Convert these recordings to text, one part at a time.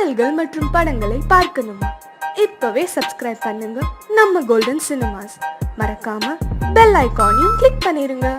பாடல்கள் மற்றும் படங்களை பார்க்கணுமா? இப்பவே சப்ஸ்கிரைப் பண்ணுங்க நம்ம கோல்டன் சினிமாஸ். மறக்காம பெல் ஐகானையும் கிளிக் பண்ணிருங்க.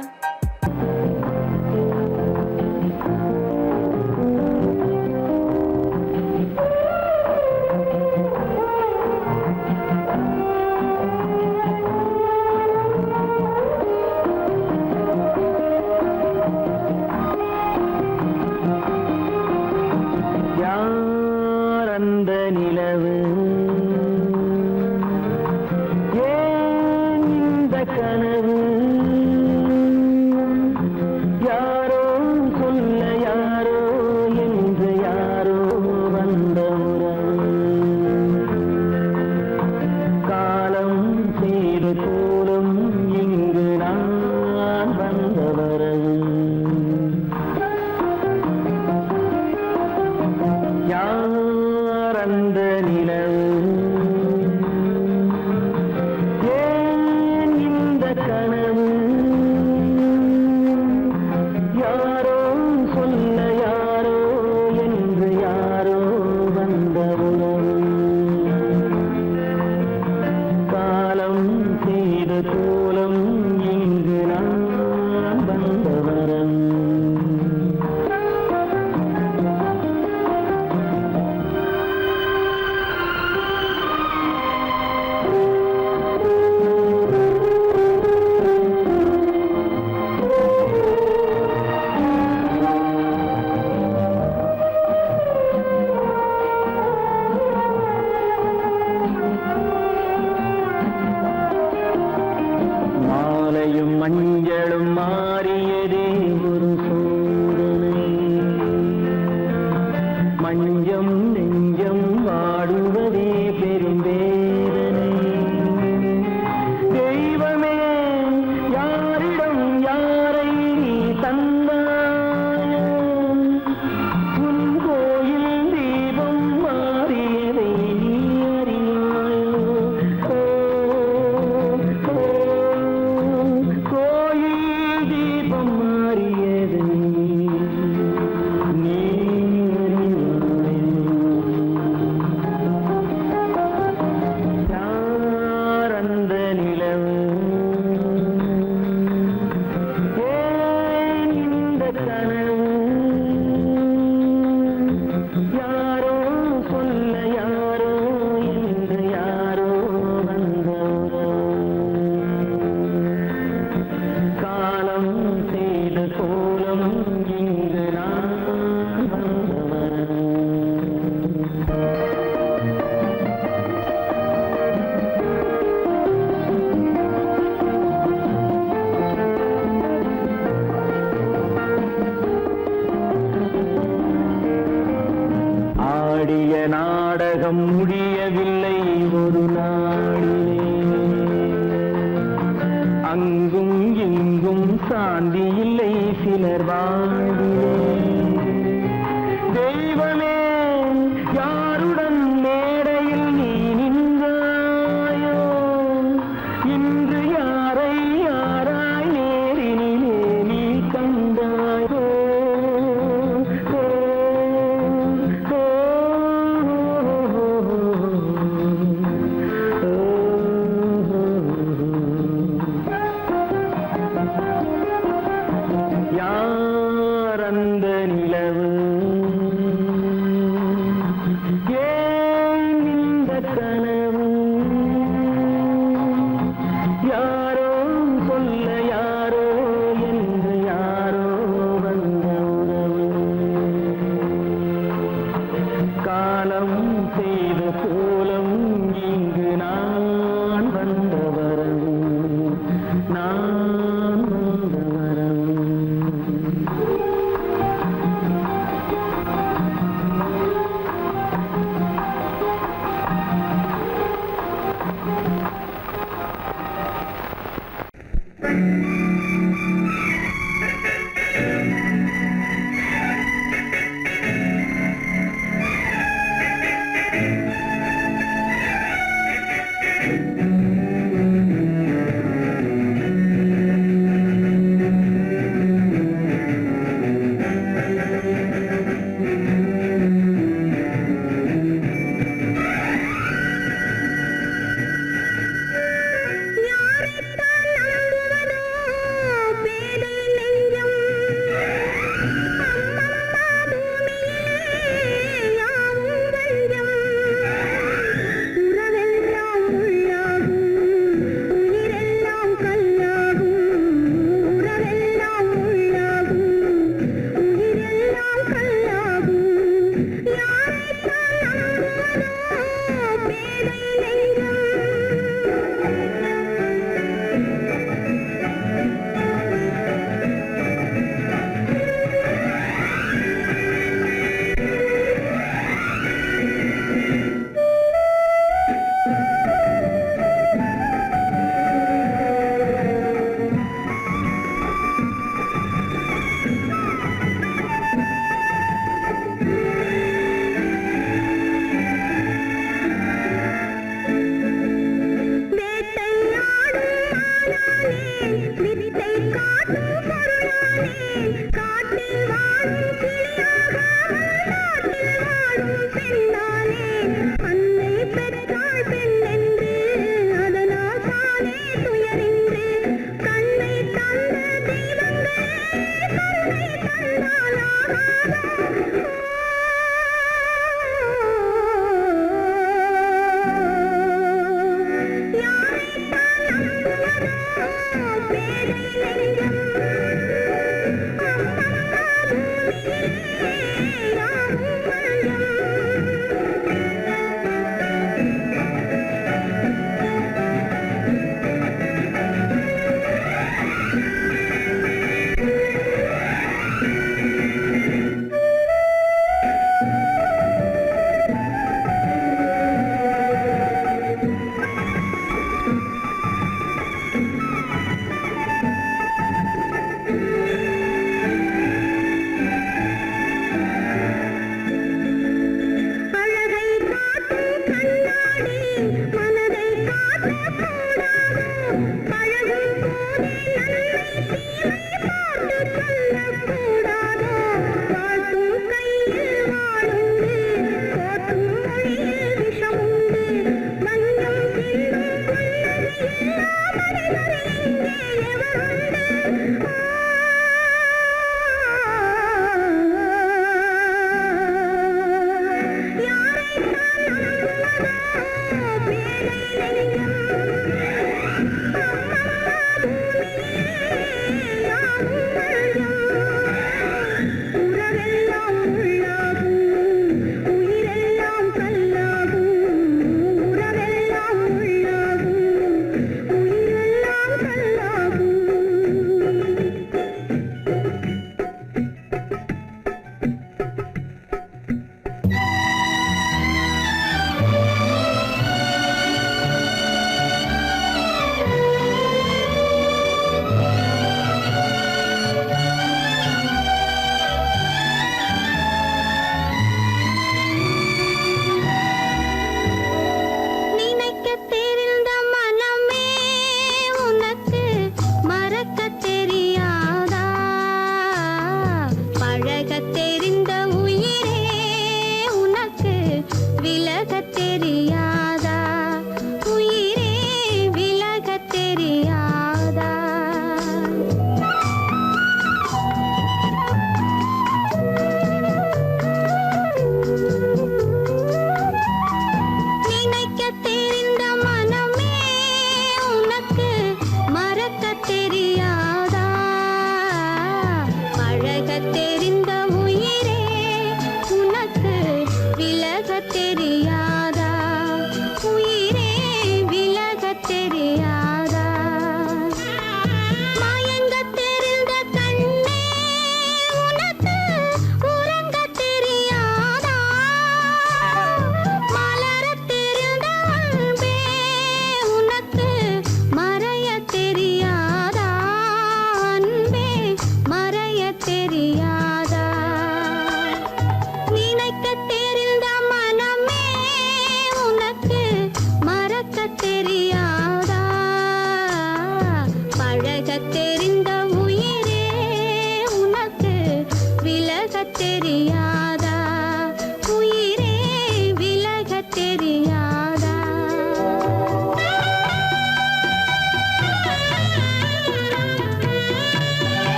மஞ்சளும் மாறியதே ஒரு சோதனை, மஞ்சம் நெஞ்சம் வாடுவதே பெரும் வேதனை. தெய்வமே யாரிடம் யாரை தந்தாயோ, உன் கோயில் தீபம் மாறியதை நீ அறியாயோ. நாடகம் முடியவில்லை ஒரு நாளிலே, அங்கும் இங்கும் சாந்தி இல்லை சிலர் வாழ்விலே. தெய்வமே யாருடன் மேடையில் நீ நின்றாயோ, இன்று யாரை யாராய் நேரினிலே நீ கண்டாயோ. அந்த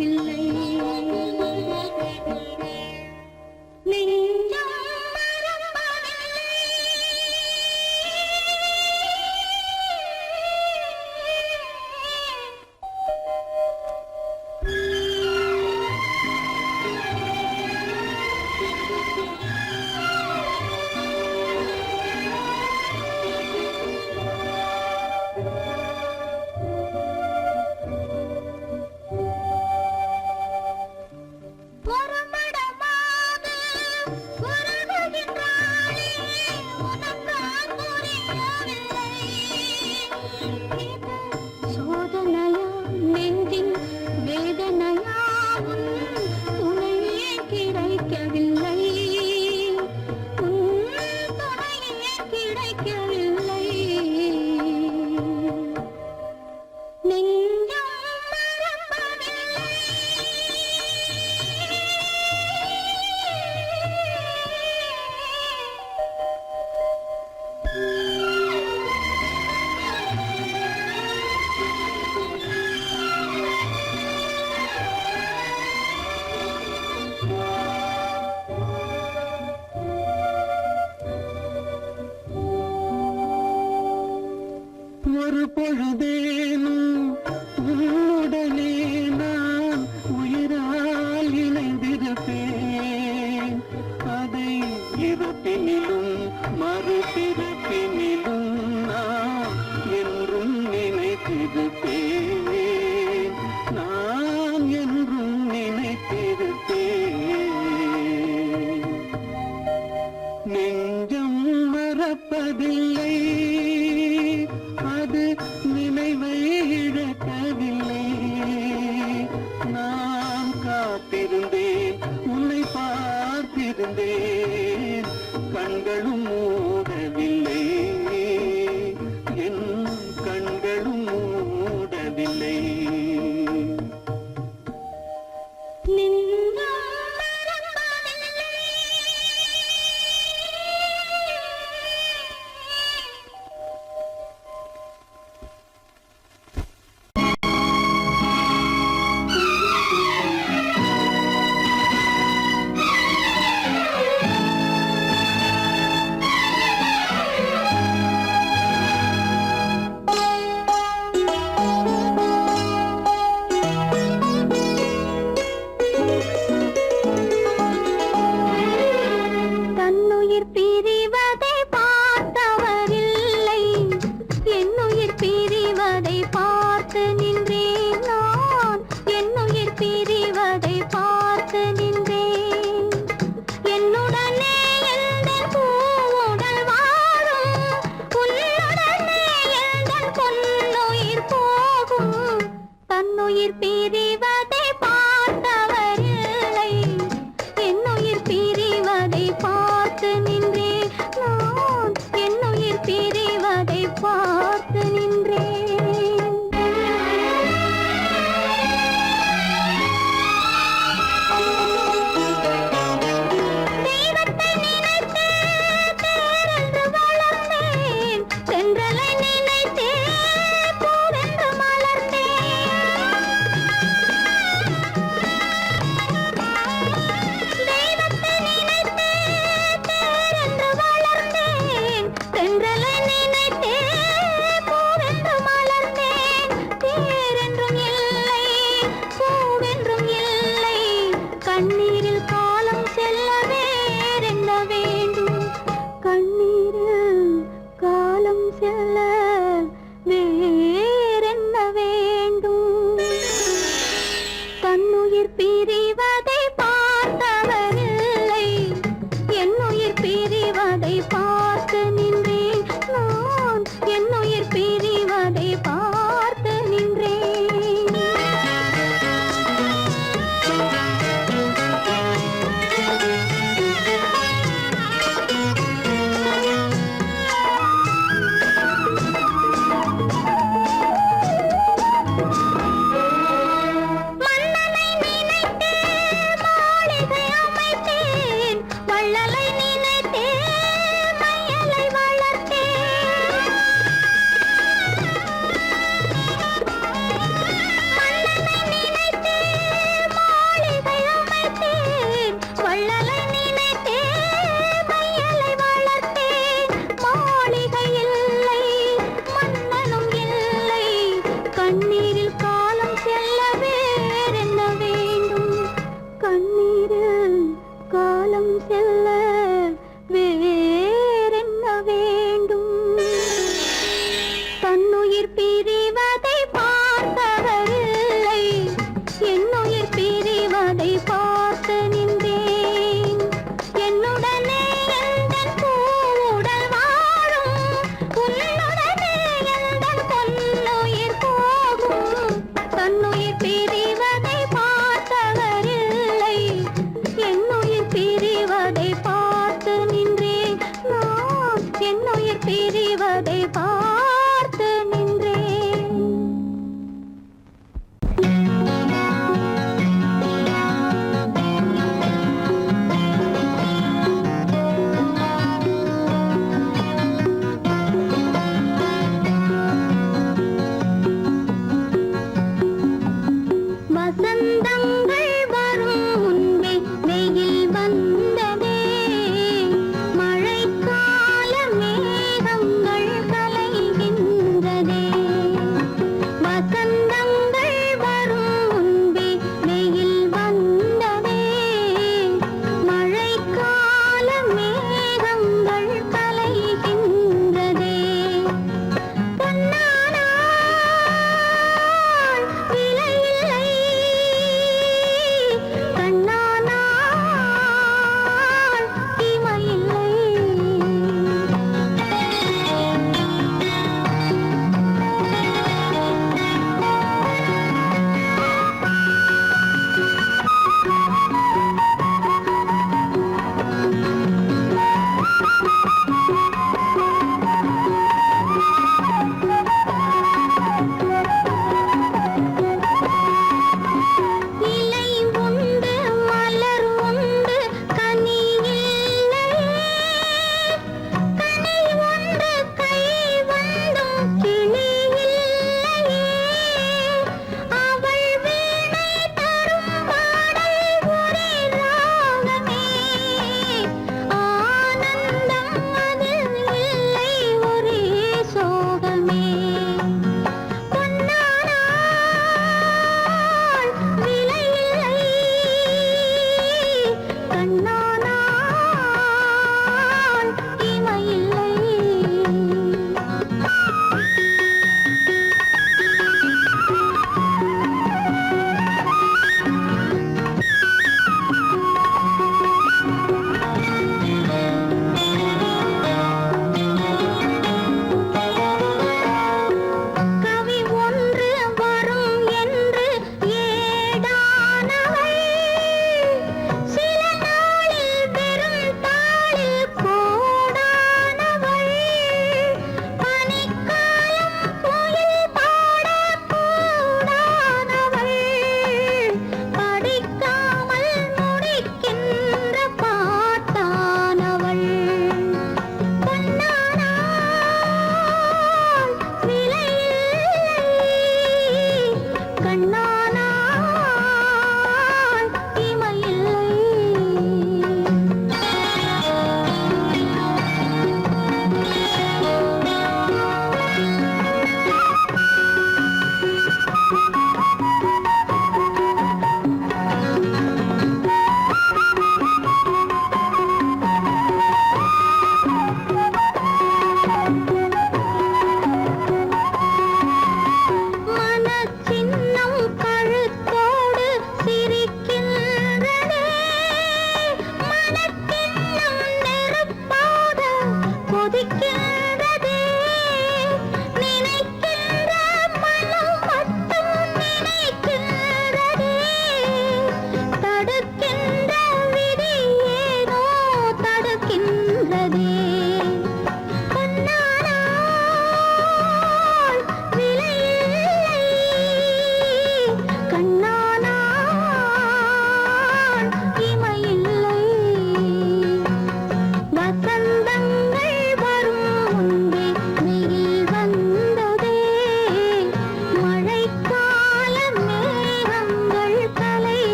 கிடைக்கவில்லை. நெஞ்சம் சோதனையா நெஞ்சின் வேதனையா உன் துணையே கிடைக்கவில்லை. உன் துணையே கிடைக்கவில்லை. நெஞ்சம் மறப்பதில்லை. ஒரு பொழுதேனும் உன்னுடனே நான் உயிரால் இணைந்திருப்பேன். அதை இருப்பினிலும் மறுபிறப்பினிலும் நான் என்றும் நினைத்திருப்பேன். நான் என்றும் நினைத்திருப்பேன். நெஞ்சம் மறப்பதில்லை, அது நினைவை இழக்கவில்லை. நான் காத்திருந்தேன், உன்னை பார்த்திருந்தேன், கண்களும் மூடவில்லை. என் கண்களும் மூடவில்லை. என்னுயிர் பிரிவதை பார்த்தவரில்லை. என்னுயிர் பிரிவதை பார்த்து நின்றேன் நான். என்னுயிர் பிரிவதை பார்த்து நின்றேன். தெய்வத்தை நினைத்து தேரென்று வளர்ந்தேன். தென்றலை நினைத்தே பூவென்று மலர்ந்தேன். தெய்வத்தை நினைத்து தேரென்று வளர்ந்தேன். தென்றலை நினைத்தே பூவென்று மலர்ந்தேன். தேரென்றும் இல்லை, பூவென்றும் இல்லை. கண்ணீரில் காலம் செல்ல வேறென்ன வேண்டும்? கண்ணீரில் காலம் செல்ல வேறென்ன வேண்டும்? தன்னுயிர் பிரிவதை பார்த்தவரில்லை. என்னுயிர் பிரிவதை பார்த்து நின்றேன் நான். என்னுயிர் பிரிவதை பார்த்து நின்றேன். மன்னனை நினைத்தே வேண்டும். கண்ணீரில் காலம் செல்ல வேறென்ன வேண்டும்? தன்னுயிர் பிரிவதை பார்த்தவரில்லை, என்னுயிர் பிரிவதை பார்த்து நின்றேன். என்னுடனே எந்தன் பூவுடல் வாழும், உன்னுடனே எந்தன் பொன்னுயிர் போகும். தன்னுயிர் பிரிவதை பார்த்தவரில்லை, என்னுயிர் பிரிவதை பார்த்து நின்றேன். நான் என்னுயிர் பிரிவதை பார்த்து நின்றேன்.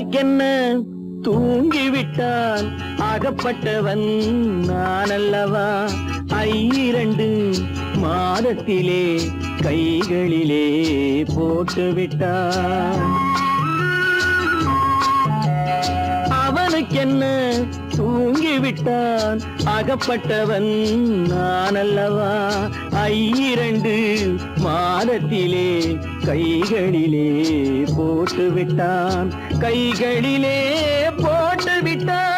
அவனுக்கென்ன தூங்கிவிட்டான் அகப்பட்டவன் நான் அல்லவா 2 மாதத்திலே கைகளிலே போட்டு விட்டான் அவனுக்கென்ன தூங்கிவிட்டான் அகப்பட்டவன் நான் அல்லவா 2 மாதத்திலே கைகளிலே போட்டு விட்டான் கைகளிலே போட்டு விட்டான்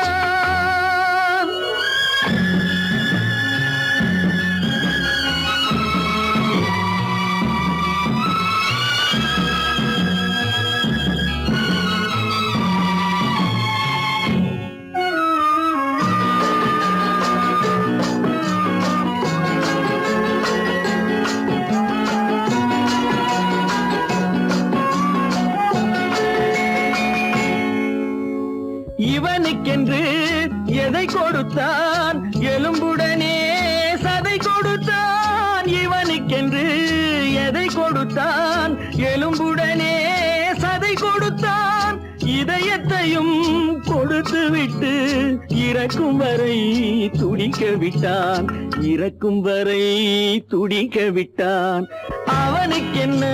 இவனுக்கென்று எதை கொடுத்தான் எலும்புடனே சதை கொடுத்தான் இவனுக்கென்று எதை கொடுத்தான் எலும்புடனே சதை கொடுத்தான் இதயத்தையும் கொடுத்து விட்டு இறக்கும் வரை துடிக்க விட்டான் இறக்கும் வரை துடிக்க விட்டான் அவனுக்கென்ன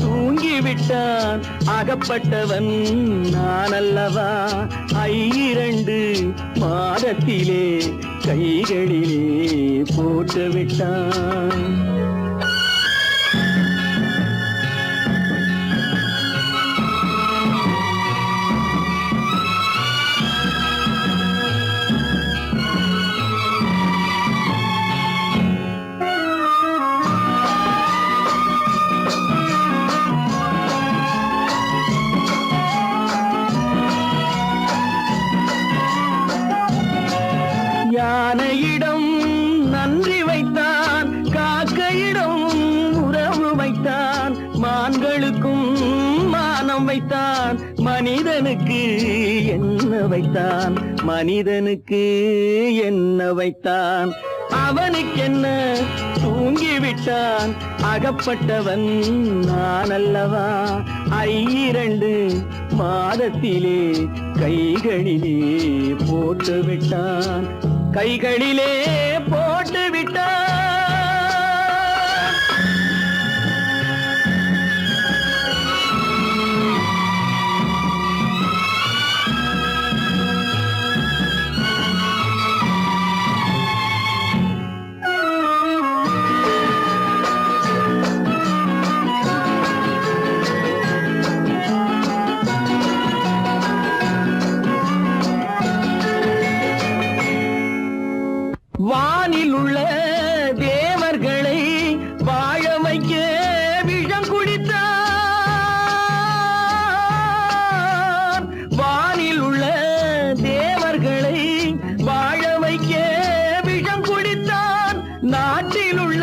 தூங்கிவிட்டான் அகப்பட்டவன் நான் அல்லவா 2 மாதத்திலே கைகளிலே போட்டு விட்டான் யானையிடம் நன்றி வைத்தான் காக்கையிடம் உறவு வைத்தான் மான்களுக்கும் மானம் வைத்தான் மனிதனுக்கு என்ன வைத்தான் மனிதனுக்கு என்ன வைத்தான் அவனுக்கென்ன தூங்கிவிட்டான் அகப்பட்டவன் நான் அல்லவா 2 மாதத்திலே கைகளிலே போட்டு விட்டான் கைகளிலே போட்டு விட்டான் வானில் உள்ள தேவர்களை வாழ வைக்க விஷம் குடித்தான் வானில் உள்ள தேவர்களை வாழ வைக்க விஷம் குடித்தான் நாட்டில் உள்ள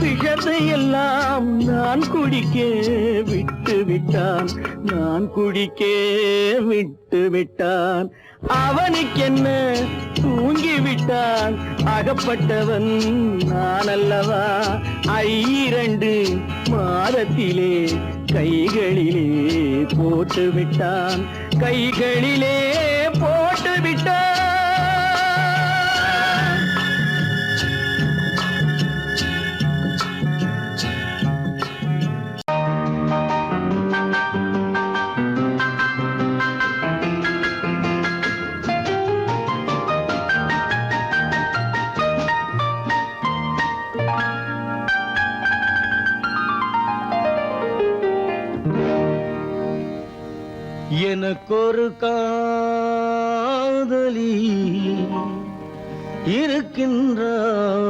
விஷத்தை எல்லாம் நான் குடிக்க விட்டு விட்டான் நான் குடிக்க விட்டு விட்டான் அவனுக்கென்ன தூங்கிவிட்டான் அகப்பட்டவன் நான் அல்லவா 2 மாதத்திலே கைகளிலே போட்டு விட்டான் கைகளிலே போட்டு விட்டான் எனக்கொரு காதலி இருக்கின்றாள்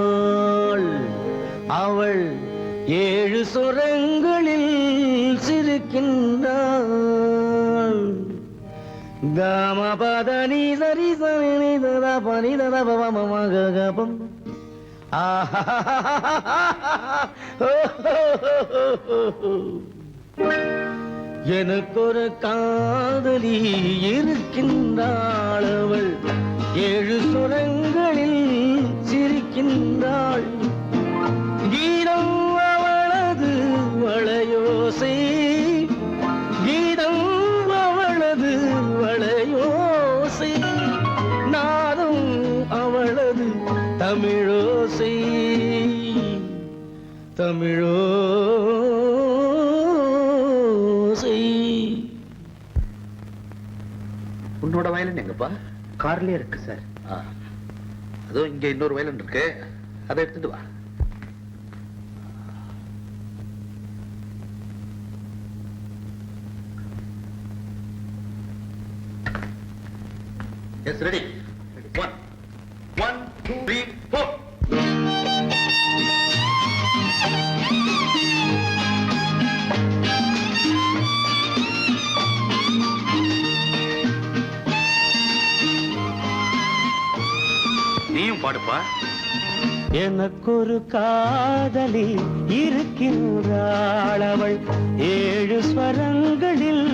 அவள் 7 சொரங்களில் சிரிக்கின்றாள் காமபதனி சரி சரி ததா பனி ததா பவமகபம் எனக்கொரு காதலி இருக்கின்றாள் அவள் 7 சுரங்களில் சிரிக்கின்றாள் கீதம் அவளது வளையோசை கீதம் அவளது உன்னோட வயலின் எங்கப்பா? கார்லயே இருக்கு சார். அதோ இங்க இன்னொரு வயலின் இருக்கு, அதை எடுத்துட்டு வா. Yes, ready. 1 2 3 4. நீயும் பாடுப்பா. எனக்கொரு காதலி இருக்கின்றாள், அவள் 7 ஸ்வரங்களில்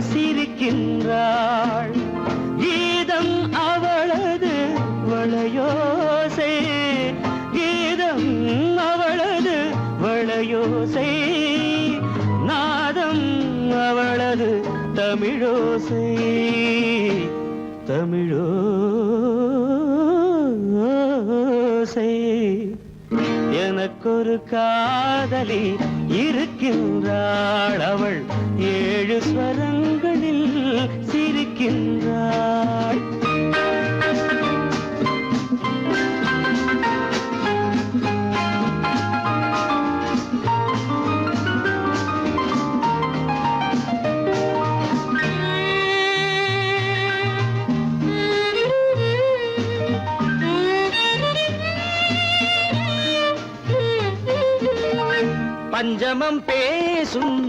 சிரிக்கின்றாள். கீதம் அவளது வளையோசை, கீதம் அவளது வளையோசை, நாதம் அவளது தமிழோசை, தமிழோசை. எனக்கொரு காதலி இருக்கின்றாள், அவள் 7 ஸ்வரங்களில் சிரிக்கின்றாள். பஞ்சமம் பேசும்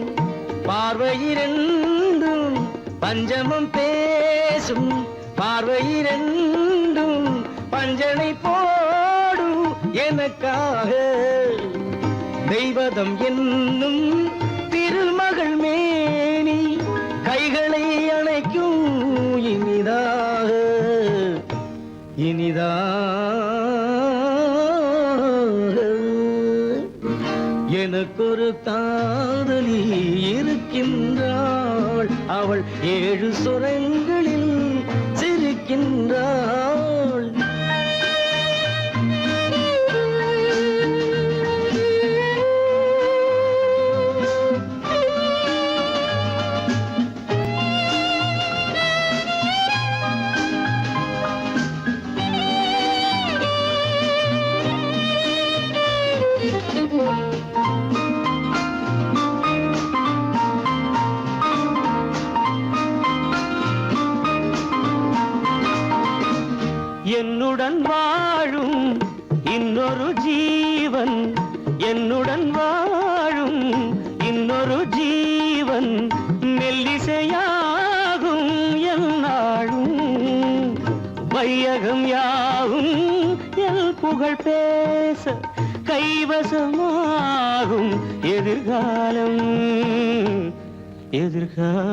பார்வையிரண்டும், பஞ்சமம் பேசும் பார்வையிரண்டும், பஞ்சனை போடும் எனக்காக தெய்வதம் என்னும் திருமகள் மேனி கைகளை அணைக்கும் இனிதாக, இனிதாக. எனக்கொரு காதலி இருக்கின்றாள், அவள் 7 சுரங்களில் சிரிக்கின்றாள். என்னுடன் வாழும் இன்னொரு ஜீவன், என்னுடன் வாழும் இன்னொரு ஜீவன், மெல்லிசையாகும் என்னாலும், வையகம் யாவும் எல் புகழ் பேச கைவசமாகும் எதிர்காலம், எதிர்காலம்.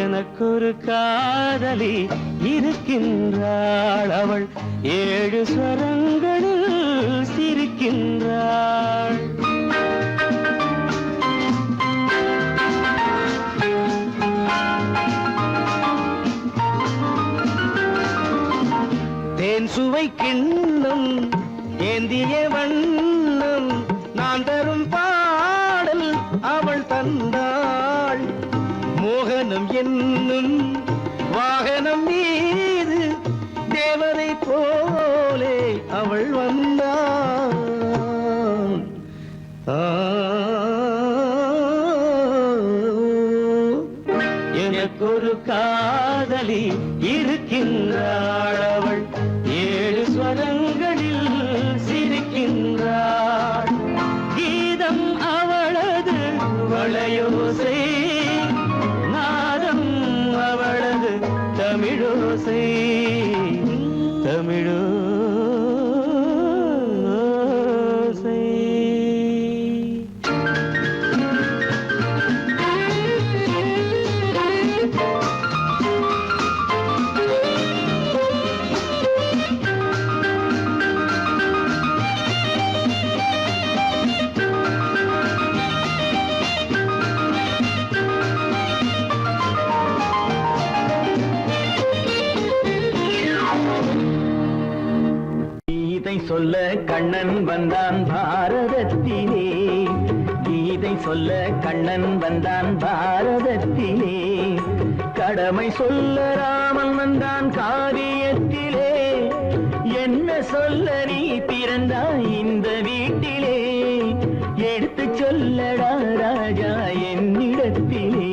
எனக்கொரு காதலி இருக்கின்றாள், அவள் 7 ஸ்வரங்களில் சிரிக்கின்றாள். தேன் சுவை கிண்ணம் ஏந்திய வண்ணம், நான் தரும் பாடல் அவள் தந்தாள். மோகனம் என்னும் வாகனம் மீது தேவரை போலே அவள் வந்தாள். எனக்கொரு காதலி இருக்கின்றாள், அவள் 7 ஸ்வரங்களில் சிரிக்கின்றாள். கீதம் அவளது வளையோசை, நாதம் அவளது தமிழோசை, தமிழோசை. சொல்ல கண்ணன் வந்தான் பாரதத்திலே, கீதை சொல்ல கண்ணன் வந்தான் பாரதத்திலே, கடமை சொல்ல ராமன் வந்தான் காவியத்திலே, என்ன சொல்ல நீ பிறந்தாய் இந்த வீட்டிலே, எடுத்து சொல்லடா ராஜா என்னிடத்திலே,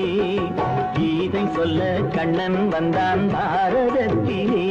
கீதை சொல்ல கண்ணன் வந்தான் பாரதத்திலே.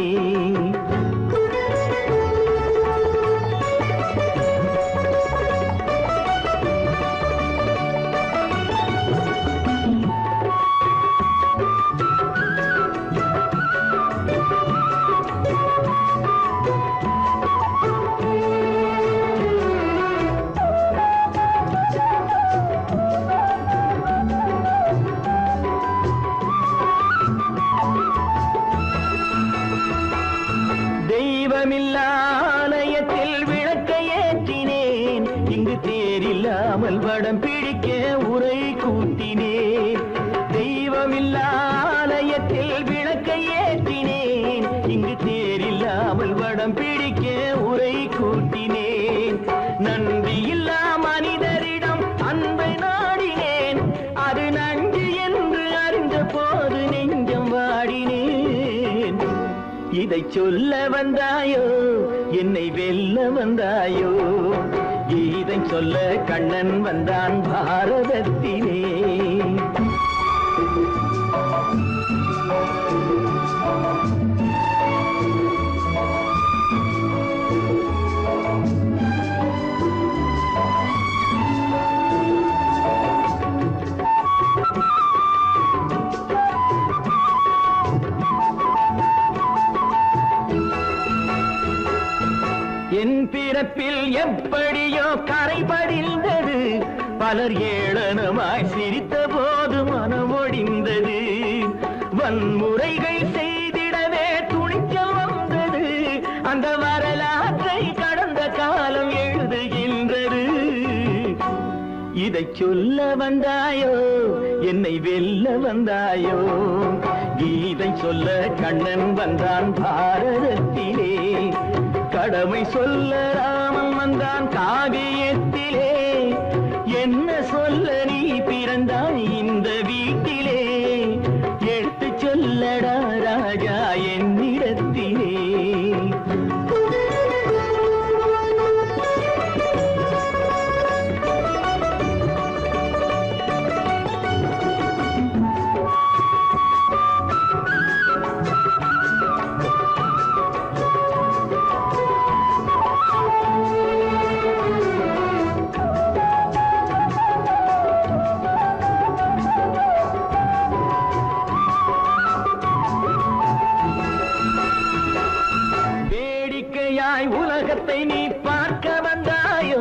ஆலயத்தில் விளக்கை ஏற்றினேன், இங்கு தேரில்லாமல் வடம் பிடிக்க உரை கூட்டினேன். தெய்வமில்லா ஆலயத்தில் விளக்கை ஏற்றினேன், இங்கு தேரில்லாமல் வடம் பிடிக்க உரை கூட்டினேன். நன்றியில்லா மனிதரிடம் அன்பை நாடினேன், அது நன்றி என்று அறிந்த போது நெஞ்சம் வாடினேன். இதை சொல்ல வந்தாயோ என்னை வெல்ல வந்தாயோ, இதை சொல்ல கண்ணன் வந்தான் பாரதத்திலே. என் பிறப்பில் எப்படியோ கரை படிந்தது, பலர் ஏளனமாய் சிரித்த போது மனம் ஒடிந்தது. வன்முறைகள் செய்திடவே துணிச்சல் வந்தது, அந்த வரலாற்றை கடந்த காலம் எழுதுகின்றது. இதை சொல்ல வந்தாயோ என்னை வெல்ல வந்தாயோ, கீதை சொல்ல கண்ணன் வந்தான் பாரதத்திலே, கடமை சொல்ல ராமன் வந்தான் காவியத்திலே, என்ன சொல்ல நீ பிறந்தாய் இந்த வீட்டிலே, எடுத்து சொல்லடா ராஜா என்னிடத்திலே. உலகத்தை நீ பார்க்க வந்தாயோ,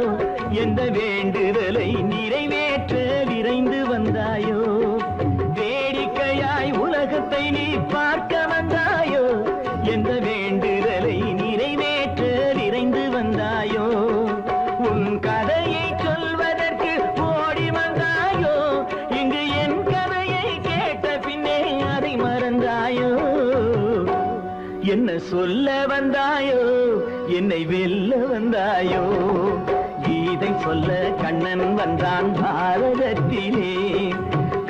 எந்த வேண்டுதலை நிறைவேற்ற விரைந்து வந்தாயோ. வேடிக்கையாய் உலகத்தை நீ பார்க்க வந்தாயோ, எந்த வேண்டுதலை நிறைவேற்ற விரைந்து வந்தாயோ. உன் கதையை சொல்வதற்கு ஓடி வந்தாயோ, இங்கு என் கதையை கேட்ட பின்னே அதை மறந்தாயோ. என்ன சொல்ல வந்தாயோ என்னை வெல்ல வந்தாயோ, கீதை சொல்ல கண்ணன் வந்தான் பாரதத்திலே,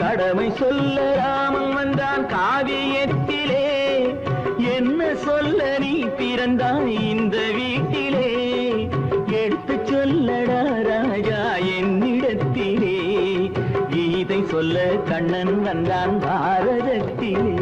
கடமை சொல்ல ராமன் வந்தான் காவியத்திலே, என்ன சொல்ல நீ பிறந்தாய் இந்த வீட்டிலே, எடுத்து சொல்லடா ராஜா என்னிடத்திலே, கீதை சொல்ல கண்ணன் வந்தான் பாரதத்திலே.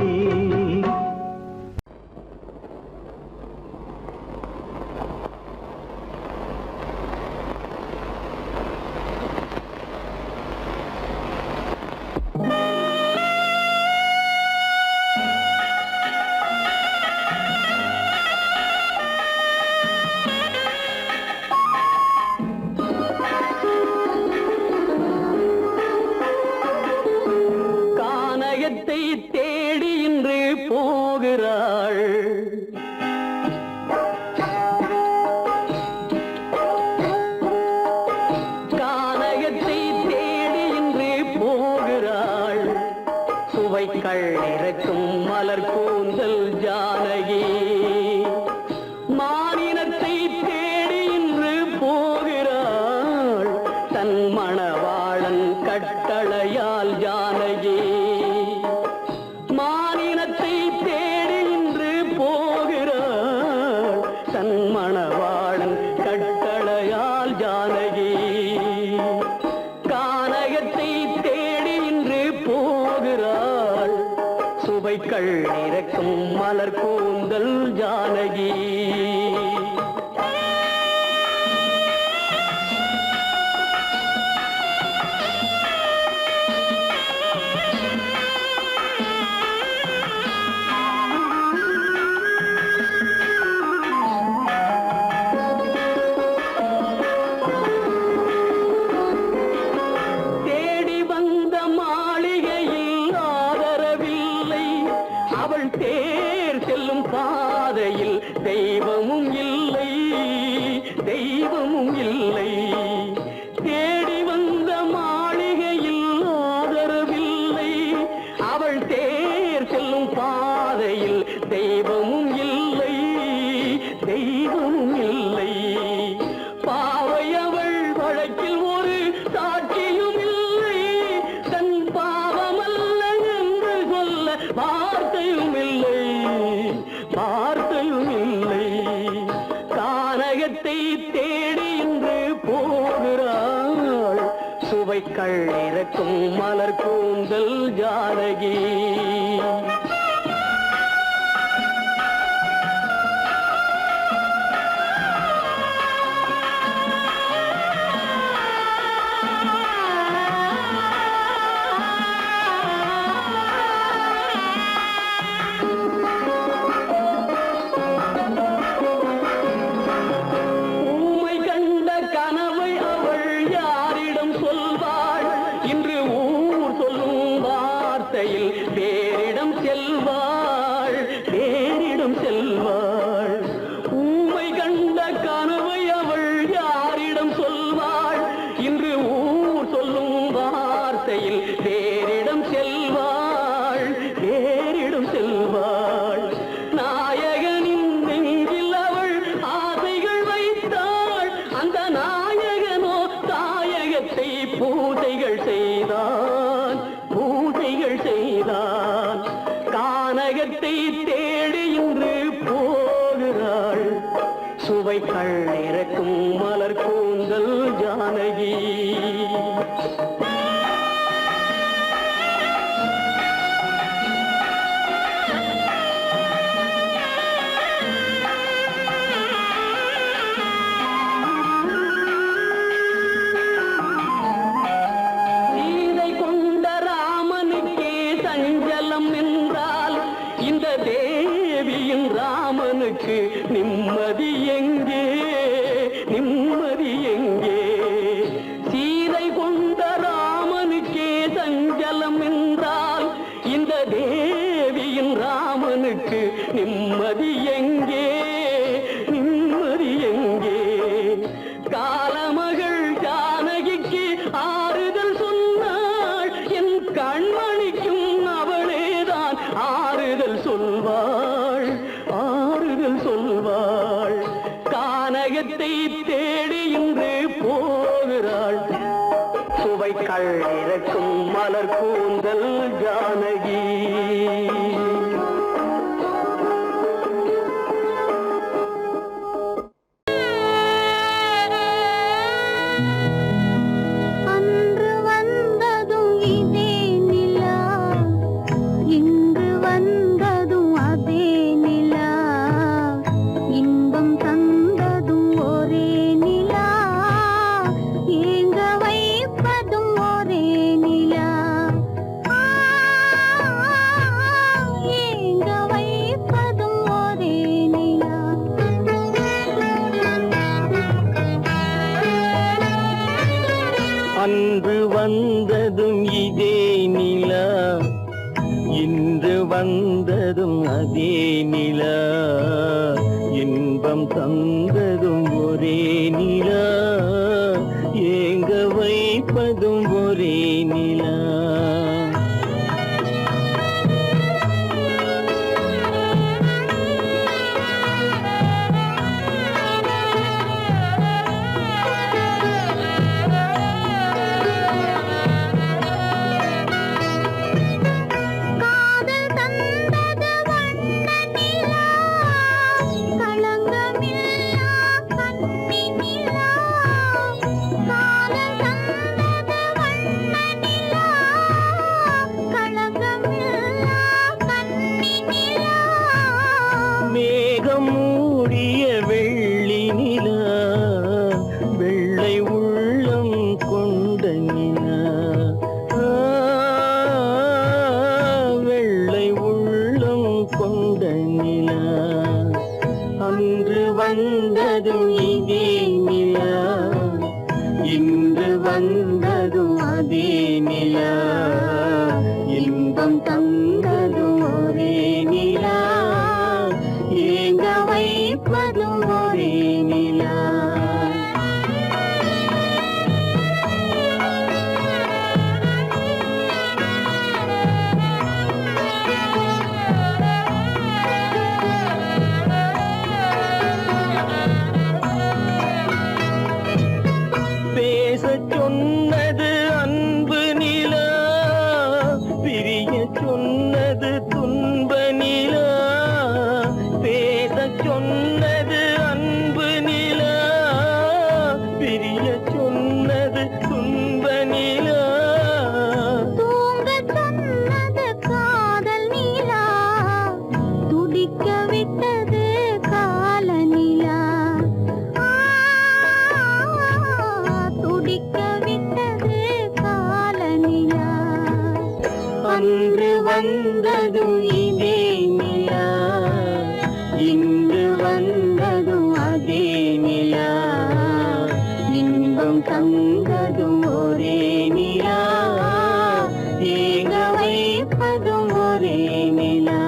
தேடி தெய்வமும் இல்லை. தேடி வந்த மாளிகையில் ஆதரவில்லை. அவள் தேர் செல்லும் பாதையில் தெய்வமும் இல்லை, தெய்வமும் இல்லை. பாவை அவள் வழக்கில் ஒரு சாட்சியும் இல்லை. தன் பாவமல்ல என்று சொல்ல வார்த்தையும் இல்லை, வார்த்தையும் இல்லை. கானகத்தை தேடி இன்று போகிறாள். சுவைக்கள் இறக்கும் மலர் கூந்தல் ஜானகி. வேறிடம் செல்வாள், வேறிடம் செல்வாள். ஊமை கண்ட கனவை அவள் யாரிடம் சொல்வாள்? இன்று ஊர் சொல்லும் வார்த்தையில் வேறிடம் செல்வாள், வேறிடம் செல்வாள். நாயகனின் நெஞ்சில் அவள் ஆசைகள் வைத்தாள். அந்த நாயகனோ தாயகத்தை பூஜைகள் செய்தான், பூஜைகள் செய்தான். கானகத்தை தேடி இன்று போகிறாள். சுவைக்கள் இறக்கும் மலர் கூந்தல் ஜானகி. இந்த தேவியின் ராமனுக்கு நிம்மதி எங்கே, நிம்மதி எங்கே? சீதை கொண்ட ராமனுக்கே சஞ்சலம் என்றால் இந்த தேவியின் ராமனுக்கு நிம்மதி எங்கே, நிம்மதி எங்கே? காலமகள் ஜானகிக்கு ஆறுதல் சொன்னாள். என் கண்மணிக்கும் அவளேதான் ஆறுதல் சொல்வாள், ஆறுதல் சொல்வாள். கானகத்தை தேடி இன்று போகிறாள். சுவைக்கள் இறக்கும் மலர் கூந்தல் ஜானகி. அன்று வந்ததும் இதே நிலா, இன்று வந்ததும் அதே நிலா. இன்பம் தந்ததும் ஒரே நிலா, ஏங்க வைப்பதும் ஒரே நிலா. மேகம் மூடிய வெள்ளி நிலா, வெள்ளை உள்ளம் கொண்ட நிலா. வெள்ளை உள்ளம் கொண்ட நிலா. அன்று வந்ததும் இதே நிலா, இன்று வந்ததும் அதே நிலா. இன்பம் தந்ததும் ஒரே நிலா, ஏங்க வைப்பதும் ஒரே நிலா. தந்ததும் ஒரே நிலா, ஏங்க வைப்பதும் ஒரே நிலா,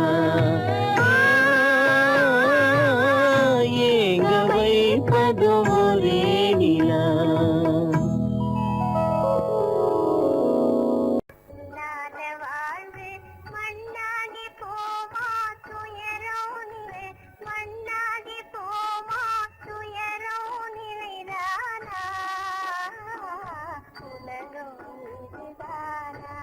ஏங்க வைப்பதும் ஒரே நிலா. வாழ்வு மண்ணாகி போமா துயரோ நிலை, மண்ணாகி போமா துயரோ நிலைதானா, உலகம் இதுதானா.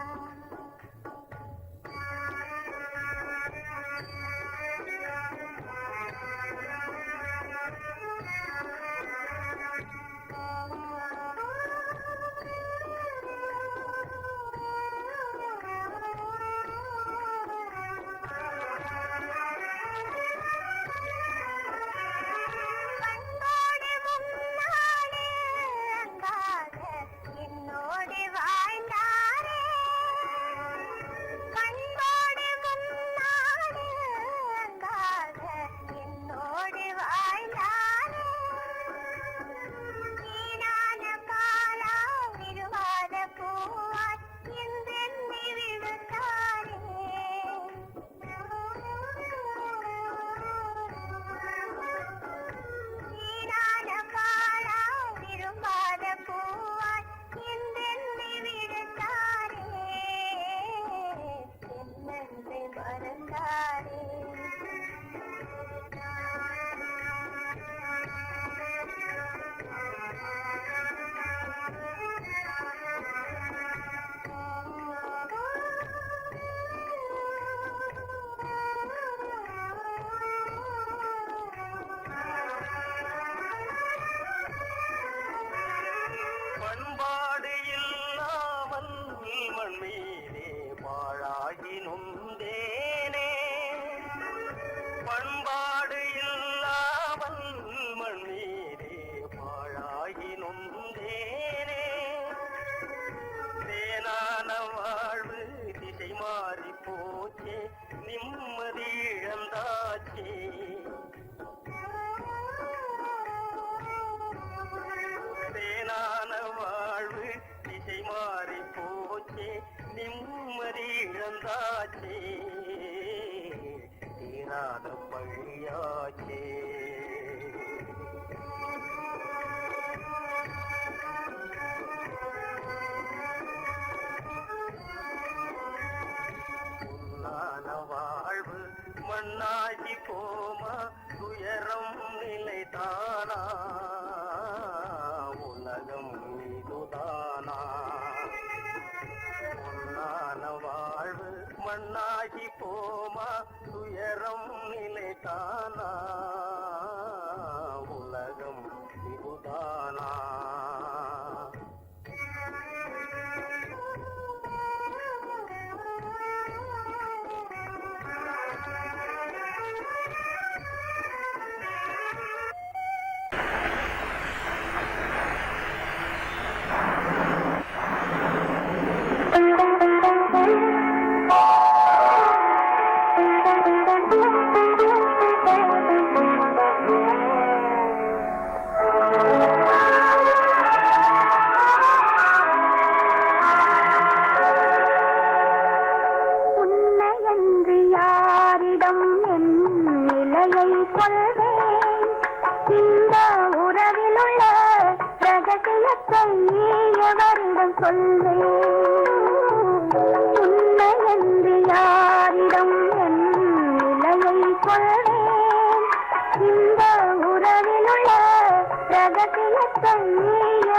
பண்பாடு இல்லாமல் மண் மீதே பாழாகி நொந்தேனே, பண்பாடு இல்லாமல் மண் மீதே பாழாகி நொந்தேனே, தேனான வாழ்வு திசை மாறி போச்சே, நிம்மதி இழந்தாச்சே, தேனான வாழ்வு திசை மாறி போச்சே, நிம்மதி இழந்தாச்சே, தீராத பழியாச்சே. பொன்னான வாழ்வு மண்ணாகி போமா துயரம் நிலைதானா, உலகம் இதுதானா. பொன்னான வாழ்வு மண்ணாகி போமா துயரம் நிலைதானா, உலகம் இதுதானா. உன்னையன்று யாரிடம் என் நிலையை சொல்வேன், இந்த உறவிலுள்ள ரகசியத்தை எவரிடம் சொல்வேன். உன்னையன்று யாரிடம் என் நிலையை சொல்வேன், இந்த உறவிலுள்ள ரகசியத்தை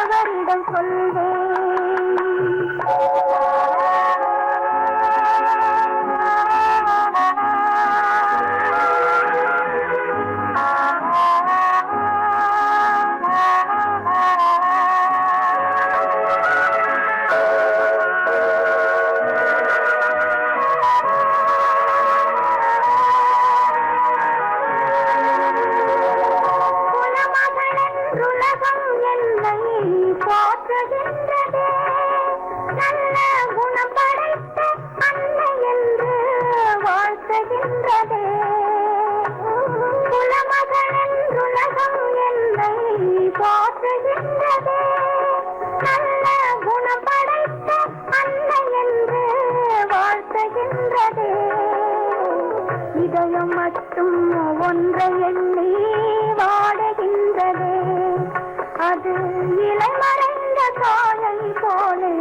எவரிடம் சொல்வேன். போற்றுகின்றதே, நல்ல குணம் படைத்த அன்னை என்று வாழ்த்துகின்றதே. குலமகள் என்றுலகம் என்னை போற்றுகின்றதே, மட்டும் ஒன்றை எண்ணி வாடுகின்றதே, அது இலை மறைந்த காலை போலே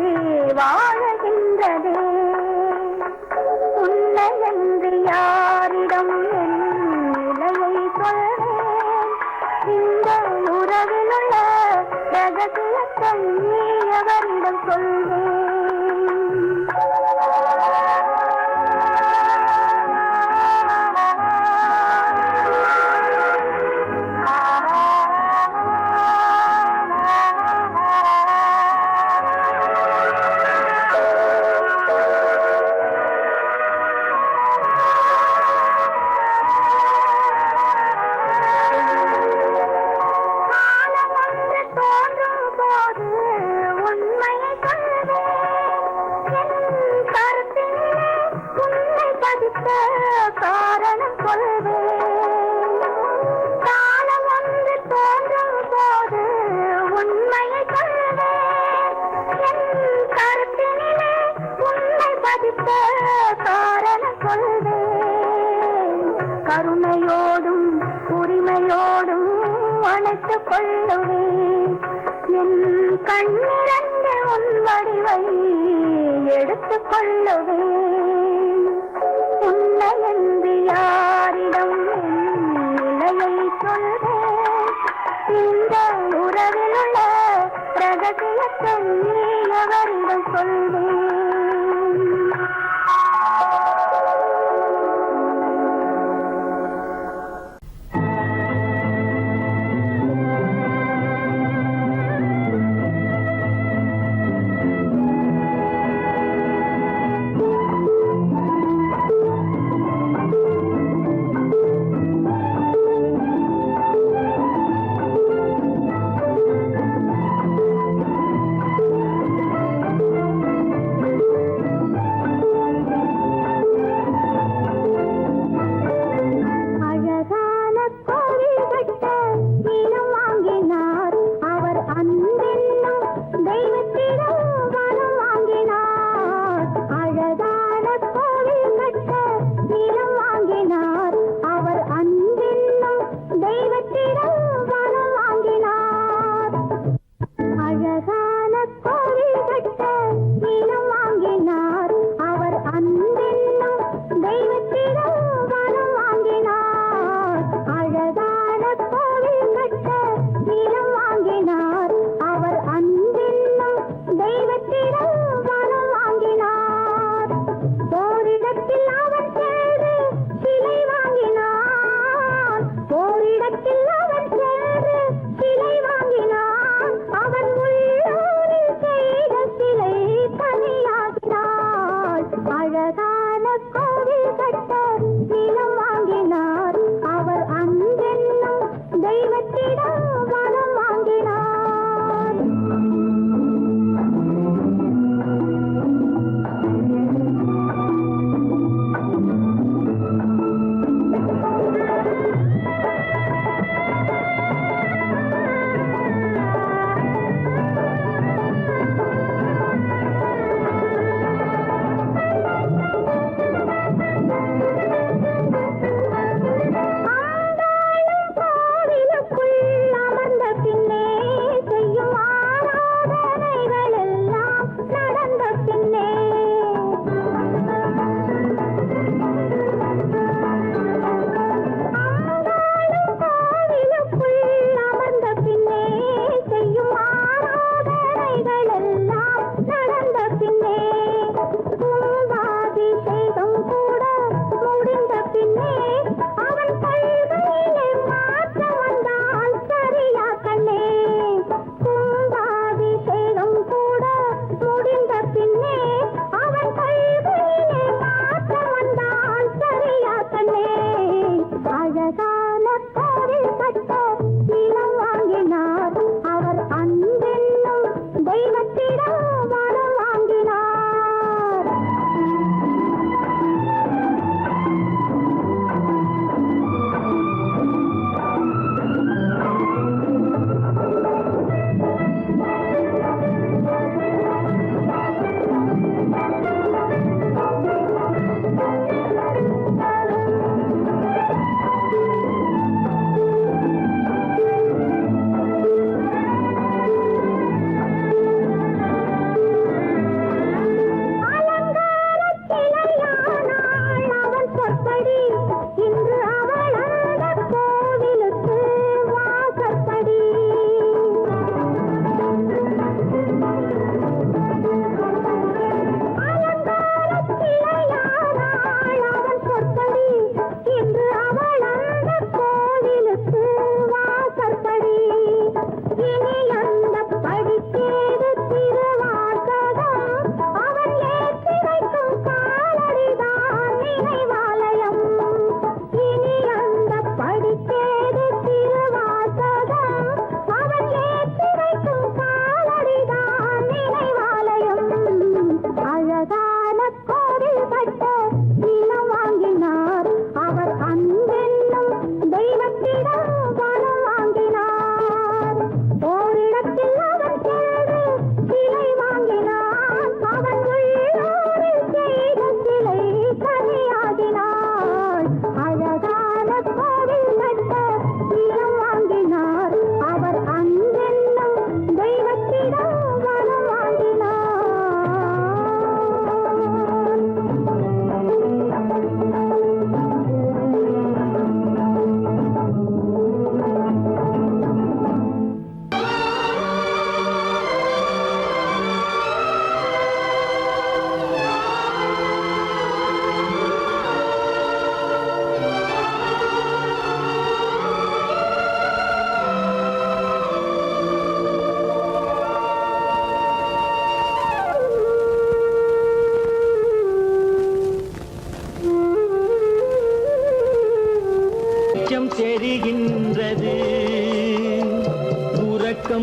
வாழுகின்றதே. உன்னை என்று யாரிடம் என் நிலையை சொல்வேன், இந்த உறவில் உள்ள ரகசியத்தை எவரிடம் சொல்வேன். காரணம் சொல்வேன். காலம் ஒன்று தோன்றும் போது உண்மையை சொல்வேன். என் கருத்தினிலே உண்மை பதித்த காரணம் சொல்வேன். கருணையோடும் உரிமையோடும் அணைத்துக் கொள்ளுவேன். என் கண்ணிரண்டு உன் வடிவை எடுத்துக் கொள்ளுவேன். உன்னை என்று யாரிடம் நிலையை சொல்வேன், இந்த உறவில் உள்ள ரகசியத்தை எவரிடம் சொல்வேன்.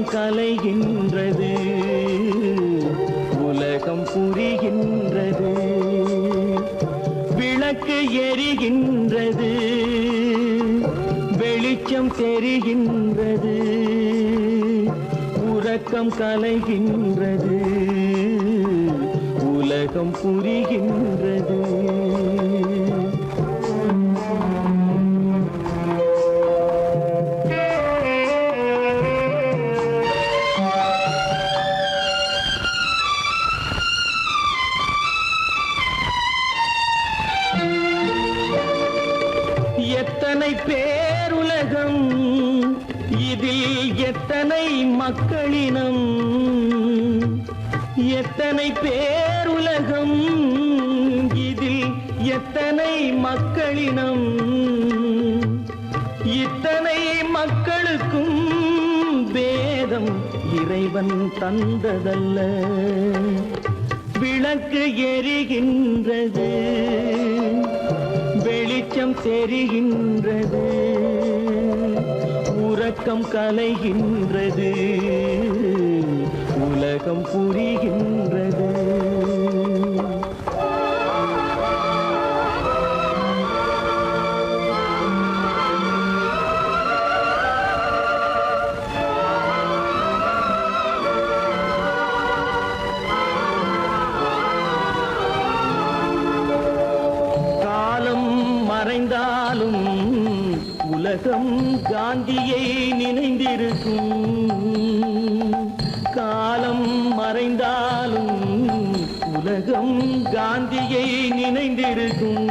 உறக்கம் கலைகின்றது, உலகம் புரிகின்றது. விளக்கு எரிகின்றது, வெளிச்சம் தெரிகின்றது. உறக்கம் கலைகின்றது, உலகம் புரிகின்றது. எத்தனை பேருலகம், இதில் எத்தனை மக்களினம். எத்தனை பேருலகம், இதில் எத்தனை மக்களினம். இத்தனை மக்களுக்கும் வேதம் இறைவன் தந்ததல்ல. விளக்கு எரிகின்றது, வெளிச்சம் தெரிகின்றது. உறக்கம் கலைகின்றது, உலகம் புரிகின்றது. மறைந்தாலும் உலகம் காந்தியை நினைந்திருக்கும். காலம் மறைந்தாலும் உலகம் காந்தியை நினைந்திருக்கும்.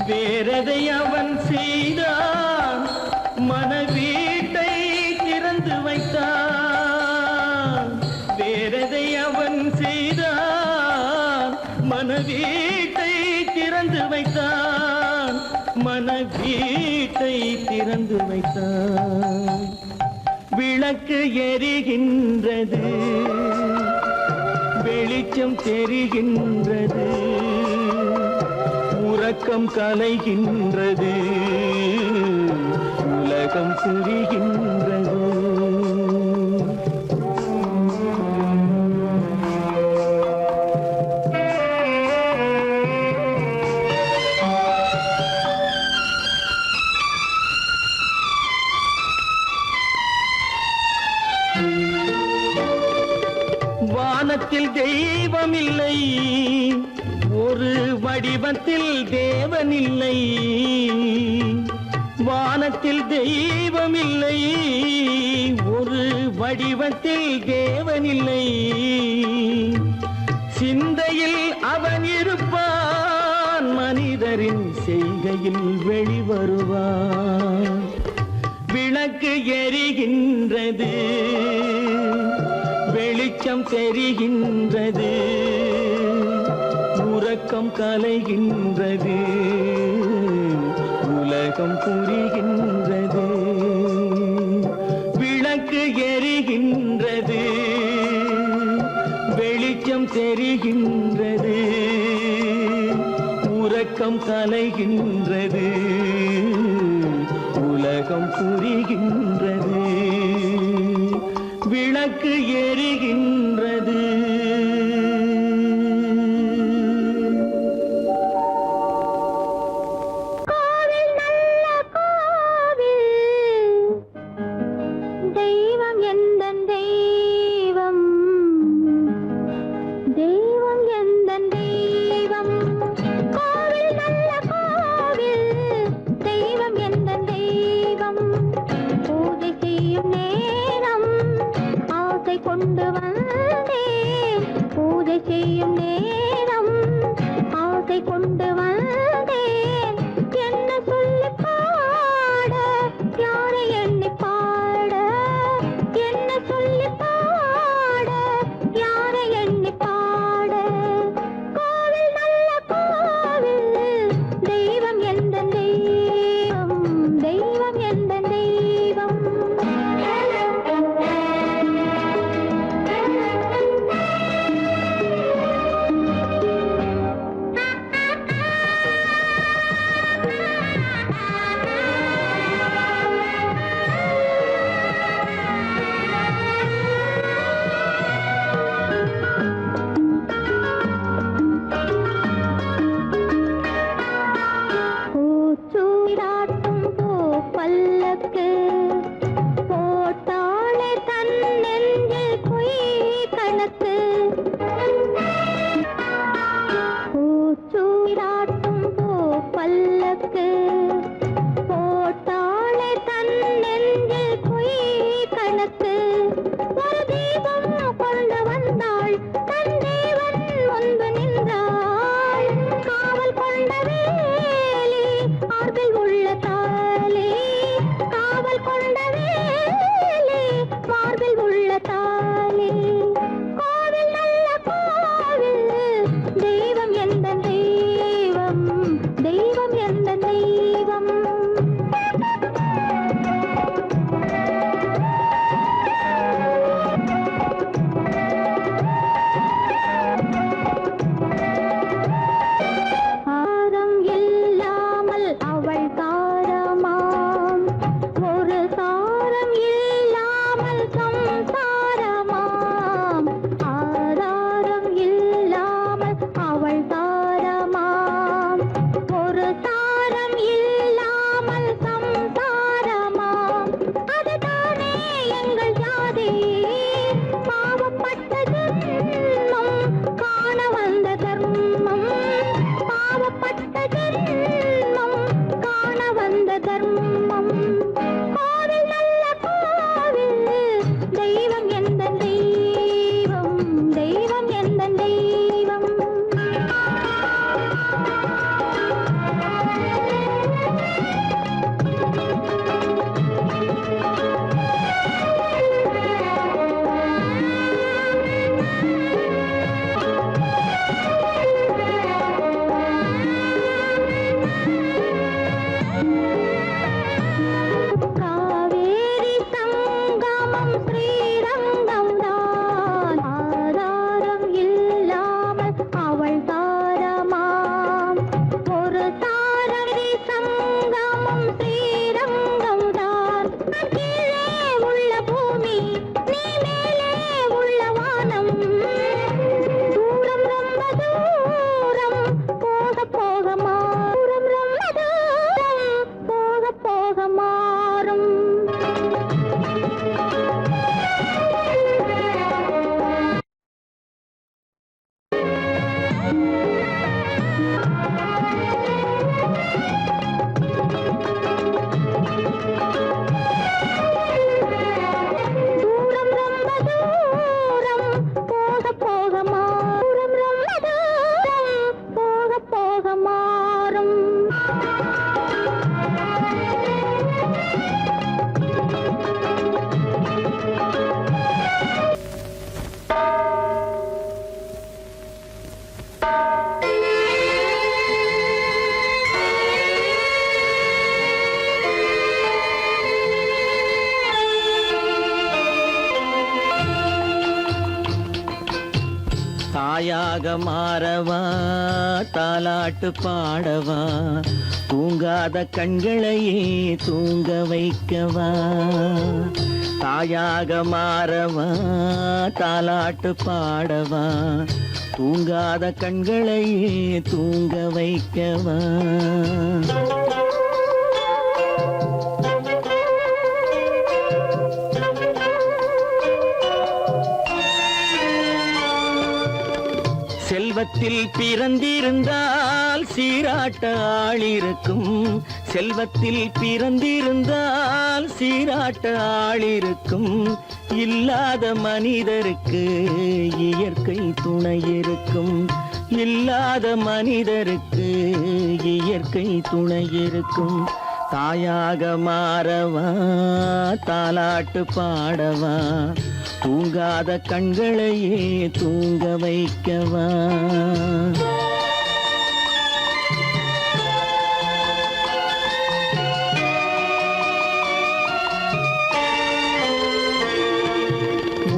வேறதை அவன் செய்தான், மனவீட்டை திறந்து வைத்தான். வேறதை அவன் செய்தான், மனவீட்டை திறந்து வைத்தான். மனவீட்டை திறந்து வைத்தான். விளக்கு எரிகின்றது, வெளிச்சம் தெரிகின்றது. உறக்கம் கலைகின்றது, உலகம் புரிகின்றது. வானத்தில் தெய்வம் இல்லை, ஒரு வடிவத்தில் தேவன் இல்லை. வானத்தில் தெய்வம் இல்லை, ஒரு வடிவத்தில் தேவன் இல்லை. சிந்தையில் அவன் இருப்பான், மனிதரின் செய்கையில் வெளிவருவான். விளக்கு எரிகின்றது, வெளிச்சம் தெரிகின்றது. உறக்கம் கலைகின்றது, உலகம் புரிகின்றது. விளக்கு எரிகின்றது, வெளிச்சம் தெரிகின்றது. உறக்கம் கலைகின்றது, உலகம் புரிகின்றது. விளக்கு எரிகின்றது. கோவில் நல்ல கோவில், தெய்வம் எந்தன் தெய்வம். தெய்வம் எந்தன் தெய்வம். கோவில் நல்ல கோவில், தெய்வம் எந்தன் தெய்வம். பூஜை செய்யும் நேரம் ஆசை கொண்டு வந்தேன். பூஜை செய்யும் நேரம் ஆசை கொண்டு வந்தேன். என்ன சொல்லி பாட, யாரை எண்ணி பாட. என்ன சொல்லி பாட, யாரை எண்ணி பாட. கோவில் நல்ல கோவில், தெய்வம் எந்த தெய்வம். தெய்வம் எந்த தெய்வம். தாயாக மாறவா தாலாட்டு பாடவா தூங்காத கண்களையே தூங்க வைக்கவா தாயாக மாறவா தாலாட்டு பாடவா தூங்காத கண்களையே தூங்க வைக்கவா செல்வத்தில் பிறந்திருந்தால் சீராட்ட ஆள் இருக்கும் செல்வத்தில் பிறந்திருந்தால் சீராட்ட ஆள் இருக்கும் இல்லாத மனிதருக்கு இயற்கை துணை இருக்கும் இல்லாத மனிதருக்கு இயற்கை துணை இருக்கும் தாயாக மாறவா தாலாட்டு பாடவா தூங்காத கண்களையே தூங்க வைக்கவா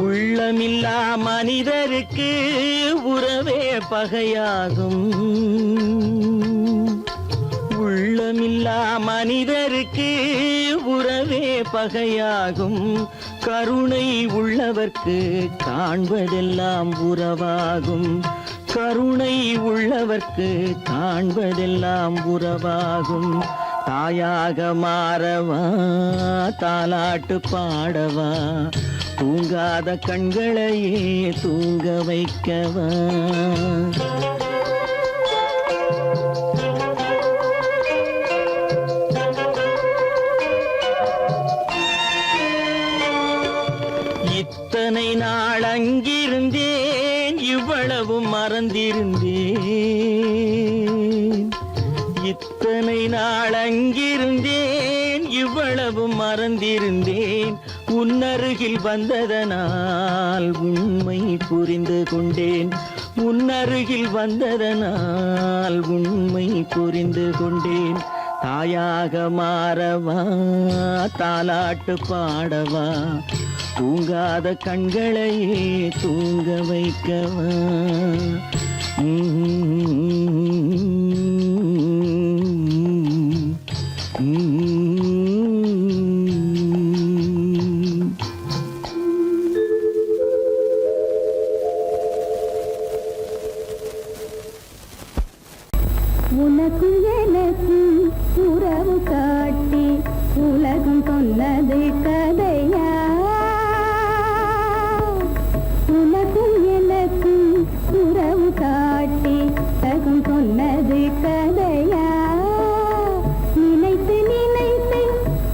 உள்ளமில்லா மனிதருக்கு உறவே பகையாகும் உள்ளமில்லா மனிதருக்கு உறவே பகையாகும் கருணை உள்ளவர்க்கு காண்பதெல்லாம் உறவாகும் கருணை உள்ளவர்க்கு காண்பதெல்லாம் உறவாகும் தாயாக மாறவா தாலாட்டு பாடவா தூங்காத கண்களையே தூங்க வைக்கவா இத்தனை நாள் அங்கிருந்தேன் இவ்வளவு மறந்திருந்தேன் இத்தனை நாள் அங்கிருந்தேன் இவ்வளவு மறந்திருந்தேன் உன்னருகில் வந்ததனால் உண்மை புரிந்து கொண்டேன் உன்னருகில் வந்ததனால் உண்மை புரிந்து கொண்டேன் தாயாக மாறவா தாலாட்டு பாடவா தூங்காத கண்களையே தூங்க வைக்கவா உனக்கும் எனக்கும் உறவு காட்டி உலகம் சொன்னது கதையா உனக்கும் எனக்கும் உறவு காட்டி உலகம் சொன்னது கதையா நினைத்து நினைத்து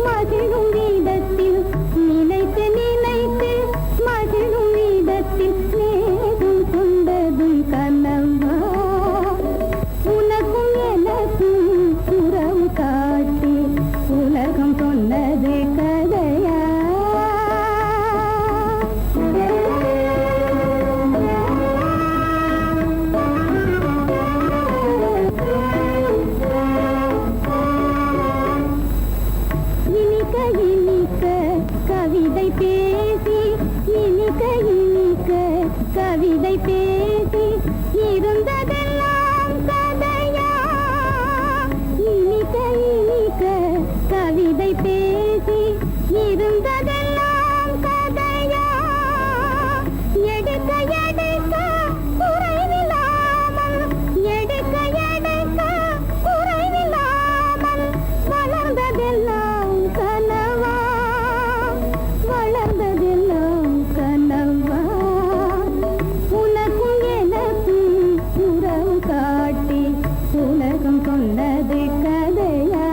மகிழும் வீதத்தில் நினைத்து நினைத்து மகிழும் வீதத்தில் நேரும் கொண்டதும் கனவா உனக்கும் எனக்கும் உறவு காட்டி உலகம் சொன்னது கதையா இனிக்க இனிக்க கவிதை பேசி இனிக்க இனிக்க கவிதை பேசி இருந்ததெல்லாம் கதையா இனிக்க இனிக்க கவிதை பேசி இருந்ததெல்லாம் கதையா எடுக்க எடுக்க குறைவில்லாமல் எடுக்க எடுக்க குறைவில்லாமல் வளர்ந்ததெல்லாம் கனவா வளர்ந்ததெல்லாம் கனவா உனக்கும் எனக்கும் உறவு காட்டி உலகம் சொன்னது கதையா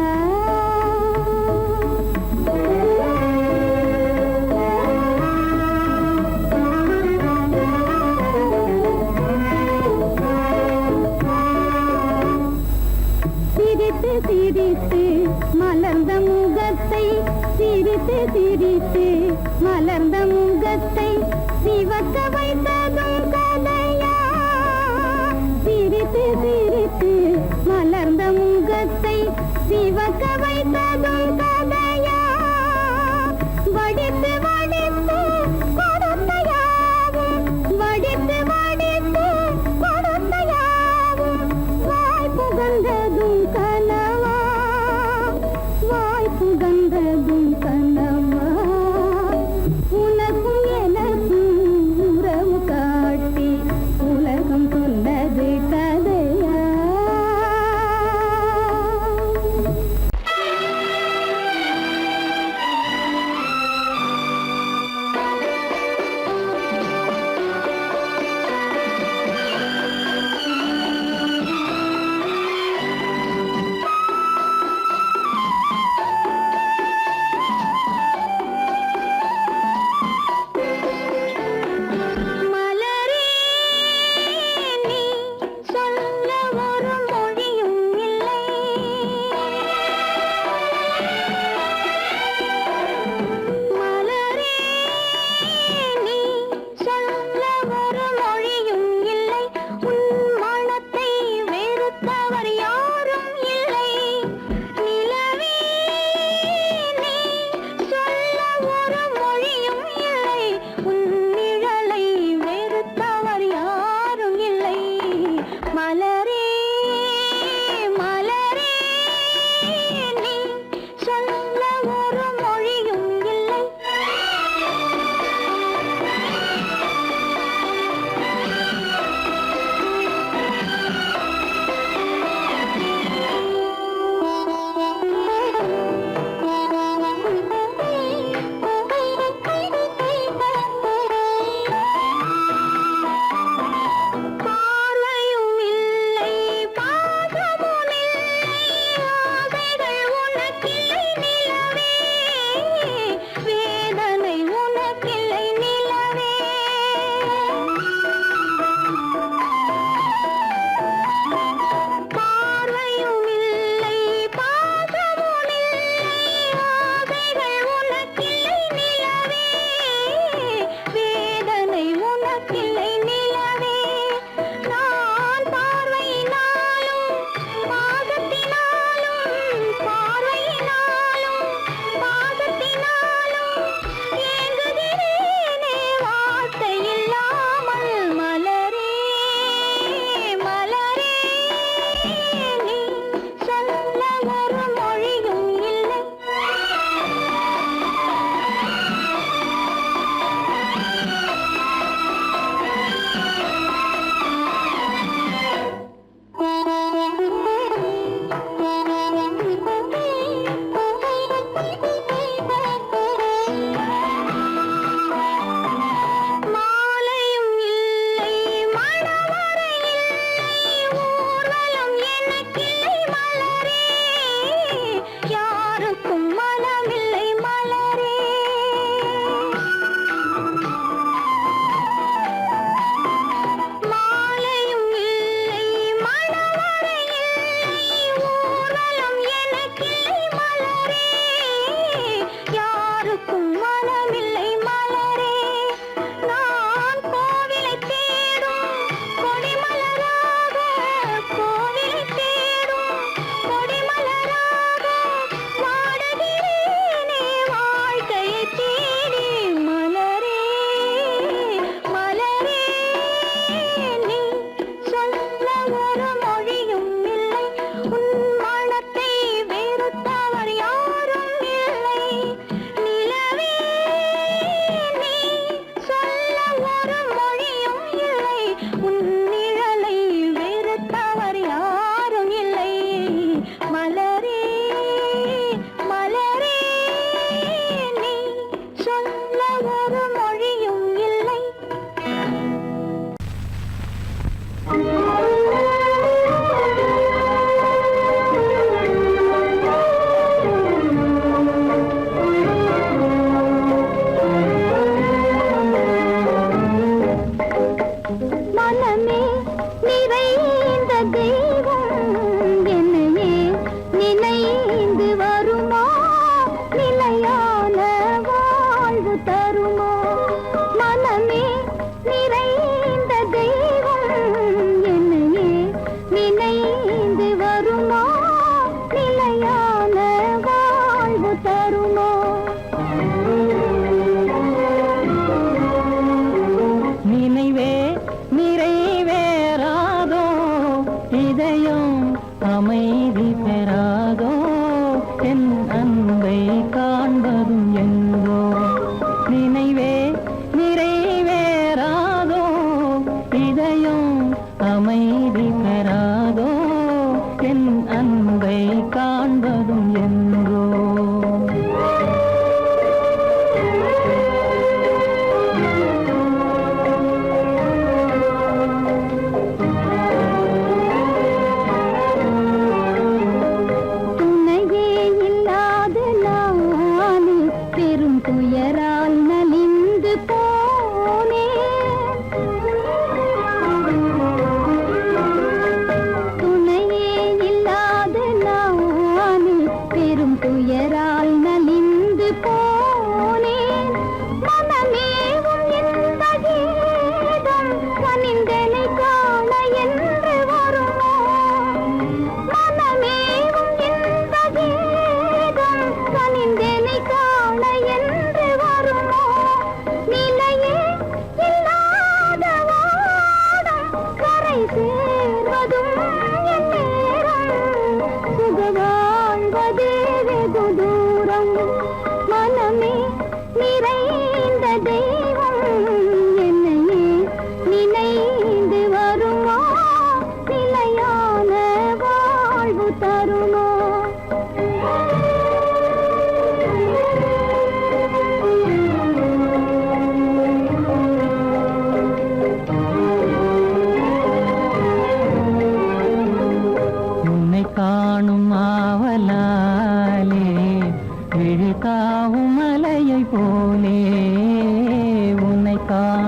சிரித்து சிரித்து மலர்ந்த முகத்தை சிரித்து சிரித்து மலர்ந்த முகத்தை சிவக்க வைத்ததும் கதையா சிரித்து சிரித்து மலர்ந்த முகத்தை சிவக்க வைத்ததும் கதையா வடித்து வடித்து கொடுத்த யாவும் வடித்து வடித்து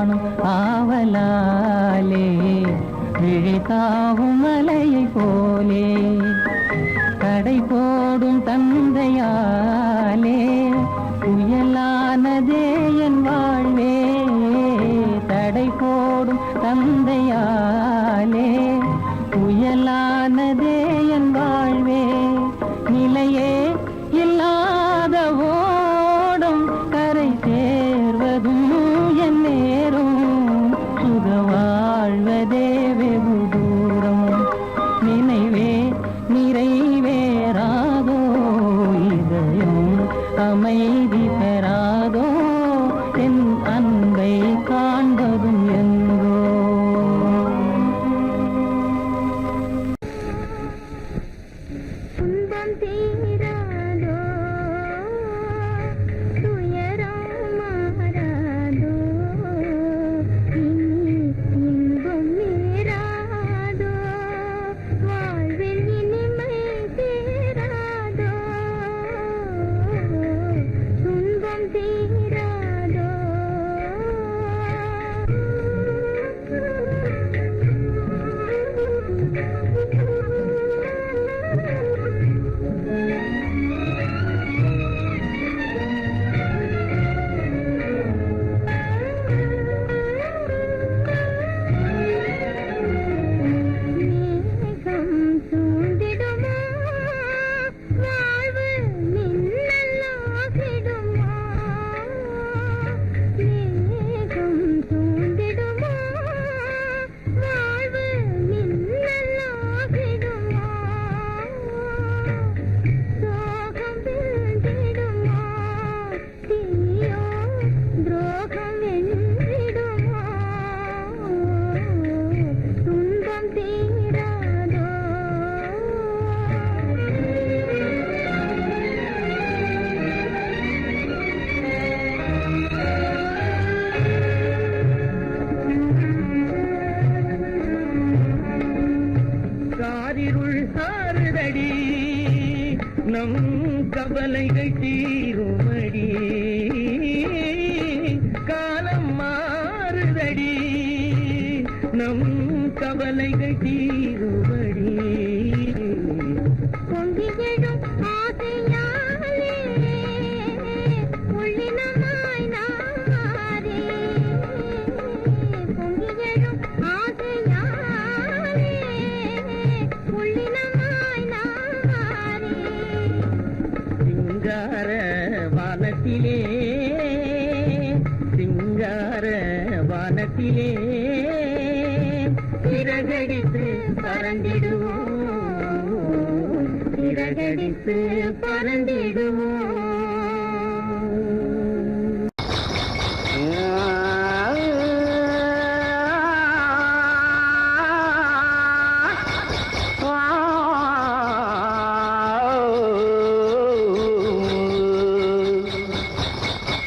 காணும் ஆவலாலே விழித்தாவும் மலையை போலே கடை போடும் தந்தையாலே புயலானதே என் வாழ்வே தடை போடும் தந்தையாலே புயலானதே என் வாழ்வே நிலையே இல்லாத ஓடும் கரை சேர்வதும் என் நேரும் சுக வாழ்வதே வெகு தூரம் நினைவே நிறைவேறாதோ இதயம் அமைதி பெறாதோ என் அன்பை காண்பதும் எங்கோ துன்பம் தீராதோ துயரம் மாறாதோ இனி இன்பம் நேராதோ வாழ்வில் இனிமை சேராதோ துன்பம் தீராதோ மேகம் சூழ்ந்திடுமா வாழ்வு மின்னலாகிடுமா மேகம் சூழ்ந்திடுமா வாழ்வு மின்னலாகிடுமா சோகம் வீழ்ந்திடுமா தீயோ துரோகம் வென்றிடுமா துன்பம் தீராதோ காரிருள் ஆறுதடி நம் கவலைகள் தீருமடி காலம் மாறுதடி நம் கவலைகள் தீருமடி பொங்கி எழும் ஆசையாலே உள்ளினமாய் நாரே பொங்கி எழும் ஆசையாலே உள்ளினமாய் நாரே சிங்கார வானத்திலே சிங்கார வானத்திலே சிறகடித்து பறந்திடுவோம் சிறகடித்து பறந்திடுவோம்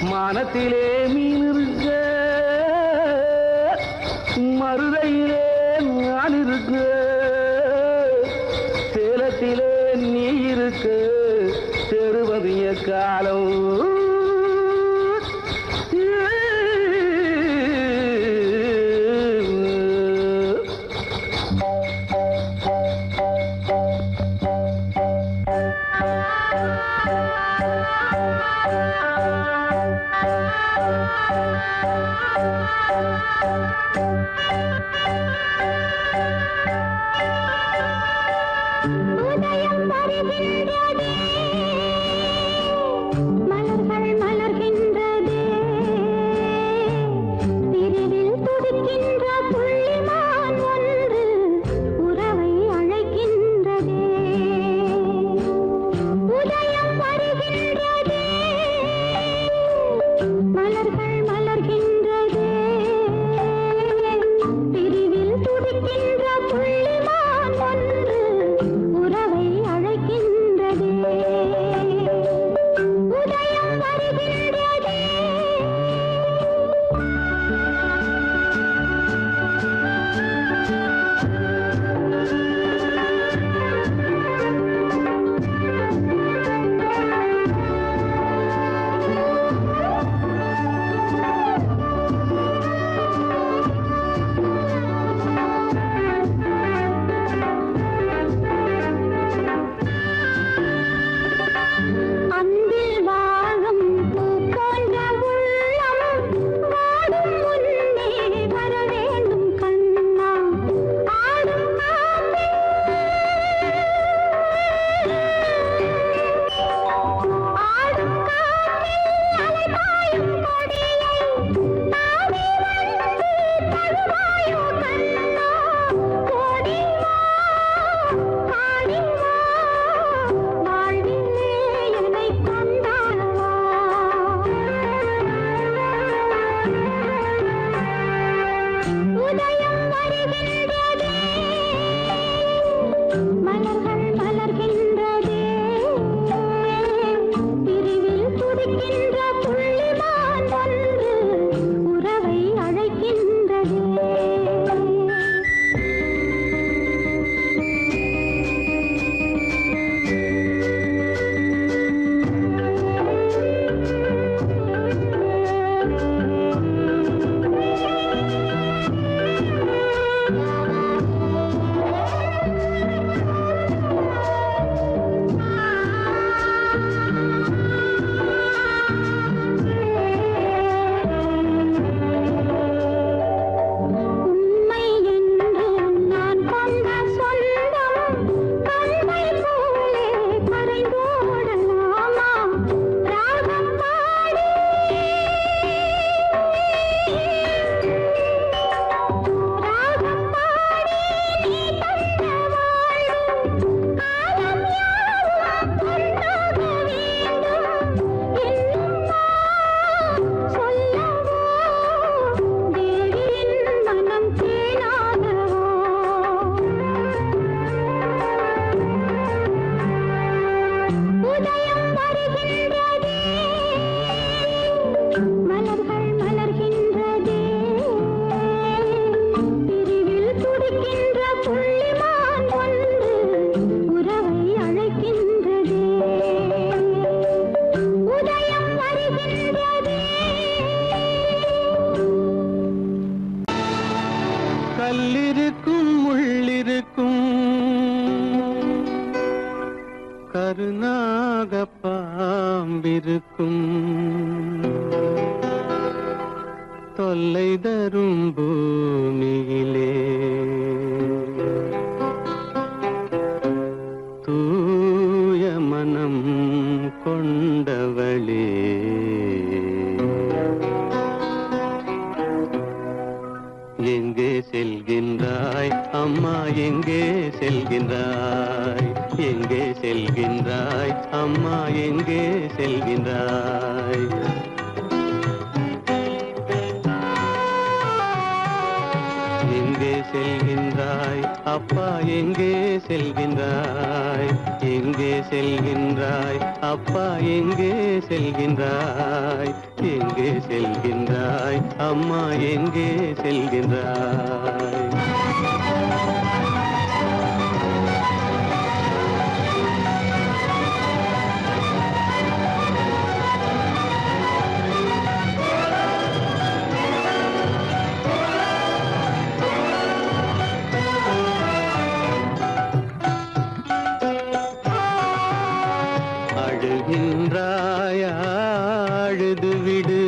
மானத்திலே மீன் இருக்க மருதையிலே நான் இருக்க சேலத்திலே நீ இருக்க செருவதிய காலம் உதயம் வருகின்றதே மலர்கள் மலர்கின்றதே பிரிவில் துடிக்கின்ற புள்ளிமான் ஒன்று உறவை அழைக்கின்றதே உதயம் வருகின்றதே மலர்கள் மலர்கின்றதே பிரிவில் துடிக்கின்ற புள்ளிமான் மழை தரும் பூமியிலே தூய மனம் கொண்டவளே எங்கே செல்கின்றாய் அம்மா எங்கே செல்கின்றாய் எங்கே செல்கின்றாய் அம்மா எங்கே செல்கின்றாய் எங்கே செல்கின்றாய் அப்பா எங்கே செல்கின்றாய் எங்கே செல்கின்றாய் அப்பா எங்கே செல்கின்றாய் எங்கே செல்கின்றாய் அம்மா எங்கே செல்கின்றாய் அழுகின்றாயா அழுது விடு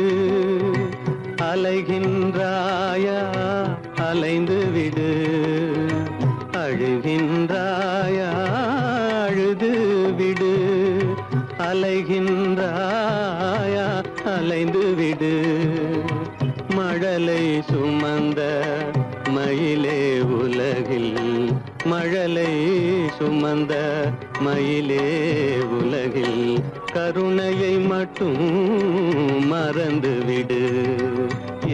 அலைகின்றாயா அலைந்து விடு அழுகின்றாயா அழுது விடு அலைகின்றாயா அலைந்து விடு மழலை சுமந்த மயிலே உலகில் மழலை சுமந்த மயிலே உலகில் கருணையை மட்டும் மறந்துவிடு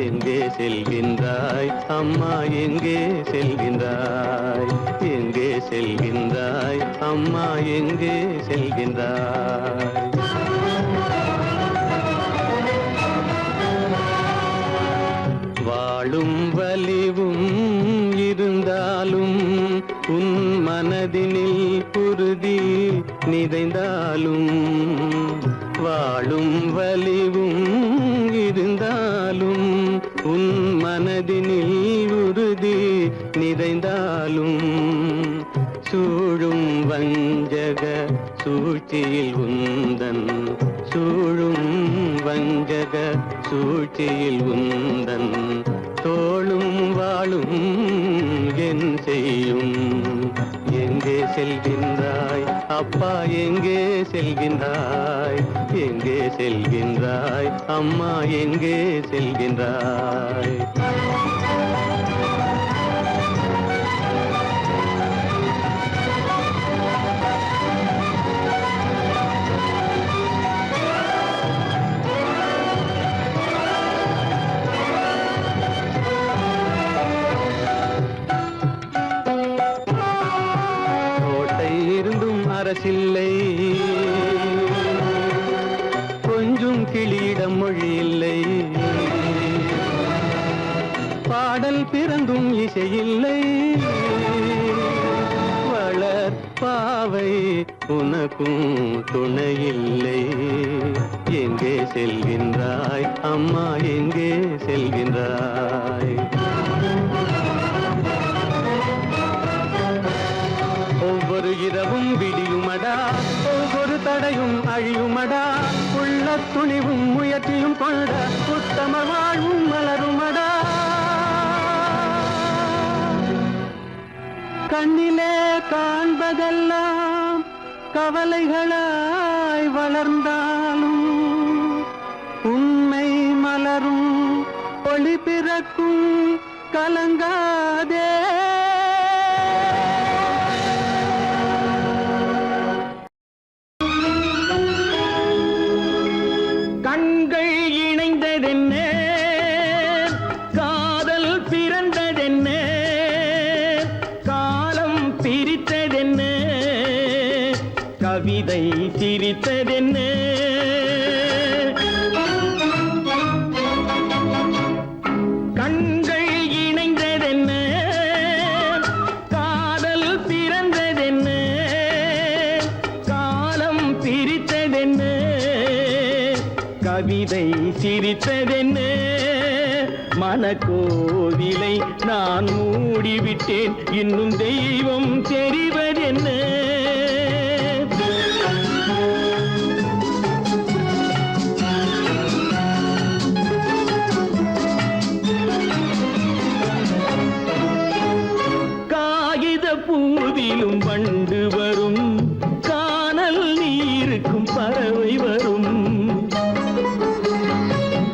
எங்கே செல்கின்றாய் அம்மா எங்கே செல்கின்றாய் எங்கே செல்கின்றாய் அம்மா எங்கே செல்கின்றாய் வாழும் வலிவும் இருந்தாலும் உன் மனதினில் குருதி நிறைந்தாலும் வாழும் வலிவும் இருந்தாலும் உன் மனதினில் உறுதி நிறைந்தாலும் சூழும் வஞ்சக சூழ்ச்சியில் உந்தன் சூழும் வஞ்சக சூழ்ச்சியில் உந்தன் தோளும் வாழும் என் செய்யும் எங்கே செல்கின்றாய் அப்பா எங்கே செல்கின்றாய் எங்கே செல்கின்றாய் அம்மா எங்கே செல்கின்றாய் அரசில்லை கொஞ்சம் கிளியிடம் மொழி இல்லை பாடல் பிறந்தும் இசையில்லை வளர் பாவை உனக்கும் துணையில்லை எங்கே செல்கின்றாய் அம்மா எங்கே செல்கின்றாய் ஒவ்வொரு இரவும் விடியுமடா ஒவ்வொரு தடையும் அழியுமடா உள்ள துணிவும் முயற்சியும் கொண்ட உத்தம வாழ்வும் மலருமடா கண்ணிலே காண்பதெல்லாம் கவலைகளாய் வளர்ந்தாலும் உண்மை மலரும் ஒளி பிறக்கும் கலங்காதே கண்கள் இணைந்ததென்ன காதல் பிறந்ததென்ன காலம் பிரித்ததென்ன கவிதை சிரித்ததென்ன கண்கள் இணைந்ததென்ன காதல் பிறந்ததென்ன காலம் பிரித்ததென்ன கவிதை சிரித்ததென்ன மனக்கோவிலை நான் மூடிவிட்டேன் இன்னும் தெய்வம் தெரிவதென்ன பூவிலும் வண்டு வரும், கானல் நீருக்கும் பறவை வரும்.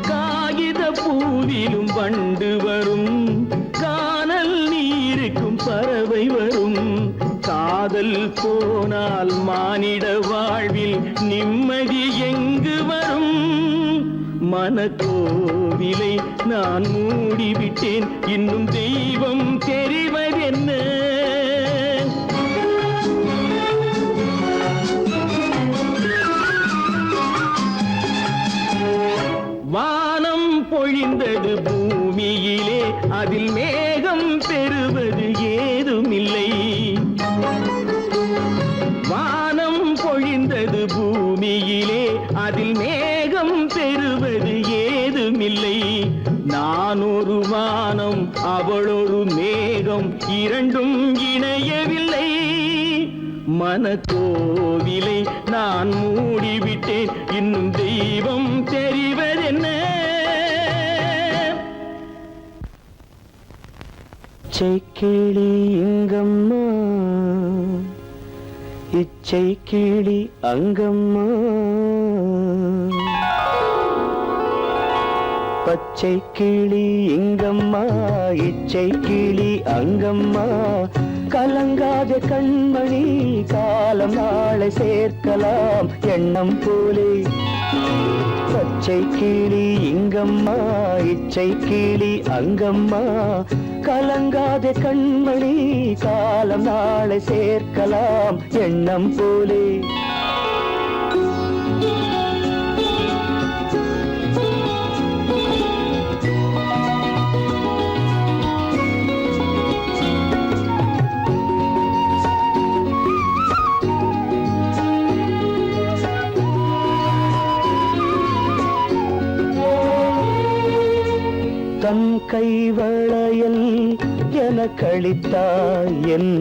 காகித பூவிலும் வண்டு வரும், கானல் நீருக்கும் பறவை வரும். காதல் போனால் மானிட வாழ்வில் நிம்மதி எங்கு வரும்? மனக்கோவிலை நான் மூடிவிட்டேன், இன்னும் தெய்வம் தெரிவதென்ன? வானம் பொழிந்தது பூமியிலே, அதில் மேகம் பெறுவது ஏதுமில்லை. வானம் பொழிந்தது பூமியிலே, அதில் மேகம் பெறுவது ஏதுமில்லை. நான் ஒரு வானம், அவளொரு மேகம், இரண்டும் இணையவில்லை. மனக்கோவிலை நான் மூடிவிட்டேன், இன்னும் தெய்வம் தெரிவதென்ன? கிளி இங்கம்மா, இச்சை கிளி அங்கம்மா, பச்சை கிளி இங்கம்மா, இச்சை கிளி அங்கம்மா. கலங்காத கண்மணி, காலம் நாளை சேர்க்கலாம் எண்ணம் போலே. பச்சை கிளி இங்கம்மா, இச்சை கிளி அங்கம்மா. கலங்காத கண்மணி, காலம் நாளை சேர்க்கலாம் எண்ணம் போலே. தன் கைவளையல் எனக்களித்தாய் என்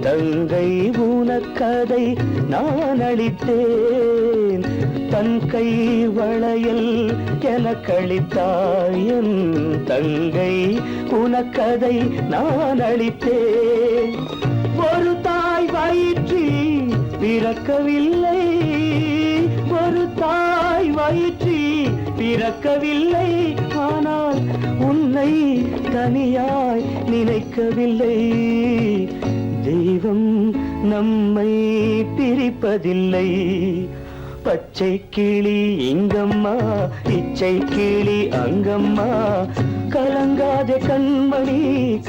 தங்கை, உனக்கதை நான் அளித்தேன். தன் கைவளையல் எனக்களித்தாய் என் தங்கை, உனக்கதை நான் அளித்தேன். ஒரு தாய் வயிற்றில் பிறக்கவில்லை, ஒரு தாய் வயிற்றில் பிறக்கவில்லை. ஆனால் உன்னை தனியாய் நினைக்கவில்லை. தெய்வம் நம்மை பிரிப்பதில்லை. பச்சை கிளி இங்கம்மா, இச்சை கிளி அங்கம்மா. கலங்காத கண்மணி,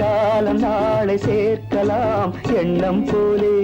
காலம் நாளை சேர்க்கலாம் எண்ணம் போலே.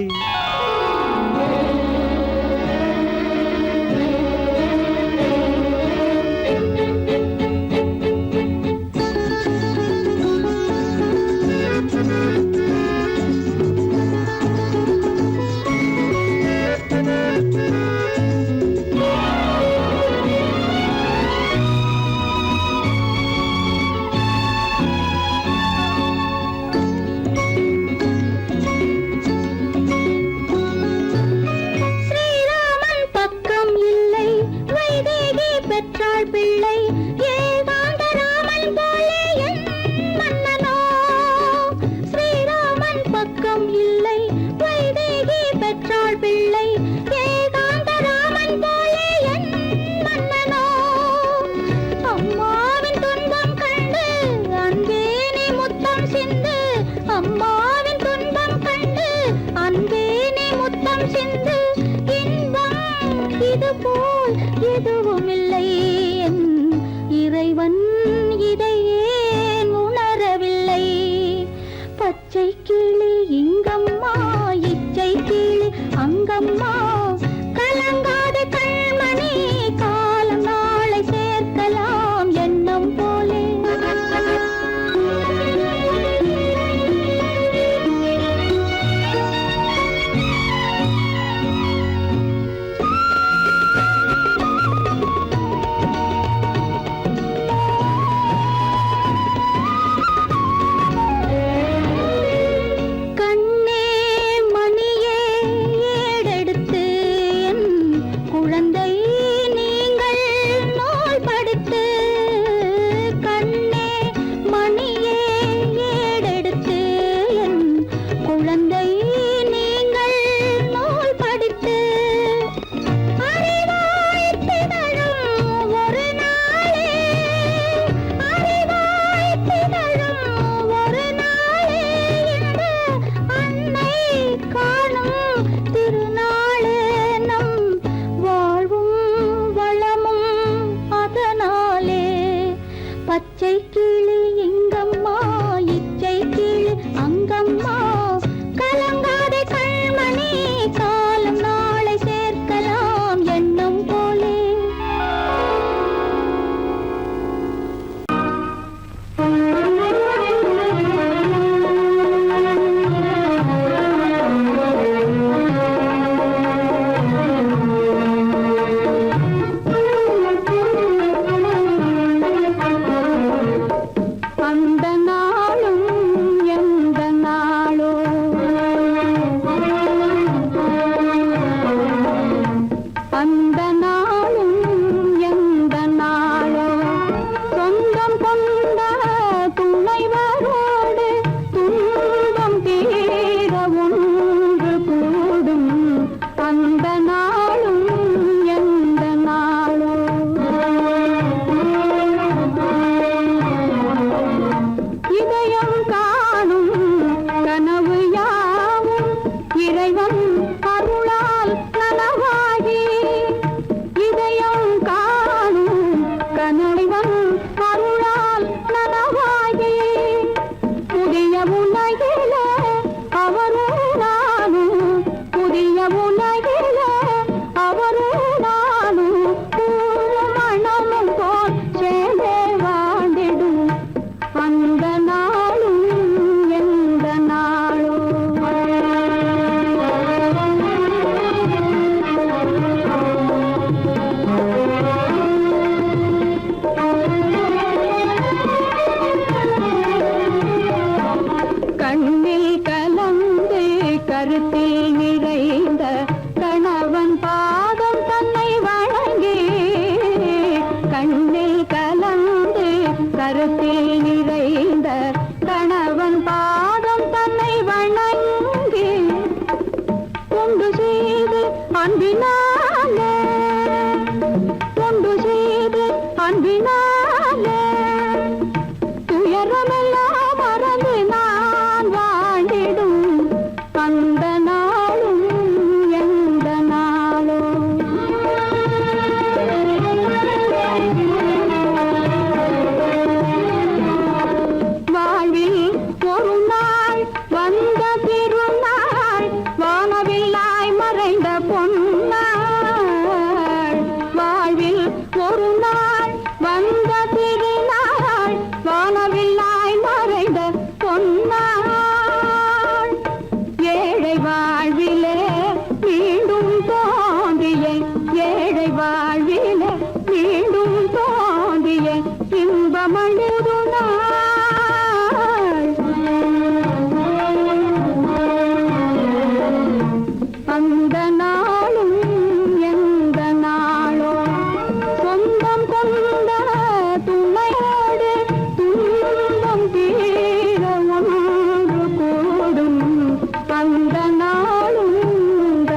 இறைவன் அருளால் நனவாகி இதயம் காணும் கனிவன் அருளால் நனவாகி புதிய உலகிலே அவரும் நானும் புதிய உலகிலே அவரும் நானும் மனமும் போல் சேர்ந்தே வாழ்ந்திடும் அந்த நாளும் எந்த நாளும் கண்ணில் கலந்து கருத்தில் நிறைந்த கணவன் பாதம் தன்னை வணங்கி கண்ணில் கலந்து கருத்தில் நிறைந்த கணவன் பாதம் தன்னை வணங்கி கொண்டு செய்து அன்பினாலே கொண்டு செய்து அன்பினாலே துயரமெல்லாம் மறந்து நான் வாழ்ந்திடும் அந்த நாளும் எந்த நாளும் வாழ்வில் ஒரு நாள் வந்த திருநாள் வானவில்லாய் மறைந்த பொன்னாள் வாழ்வில் ஒரு நாள் வந்த திருநாள் வானவில்லாய் மறைந்த பொன்னாள் ஏழை வாழ்விலே மீண்டும் தோன்றிய ஏழை வாழ்விலே மீண்டும் தோன்றிய இன்பமழுது அந்த நாளும் எந்த நாளோ சொந்தம் கொண்ட துணையோடு துன்பம் தீர ஒன்று கூடும் அந்த நாளும் இந்த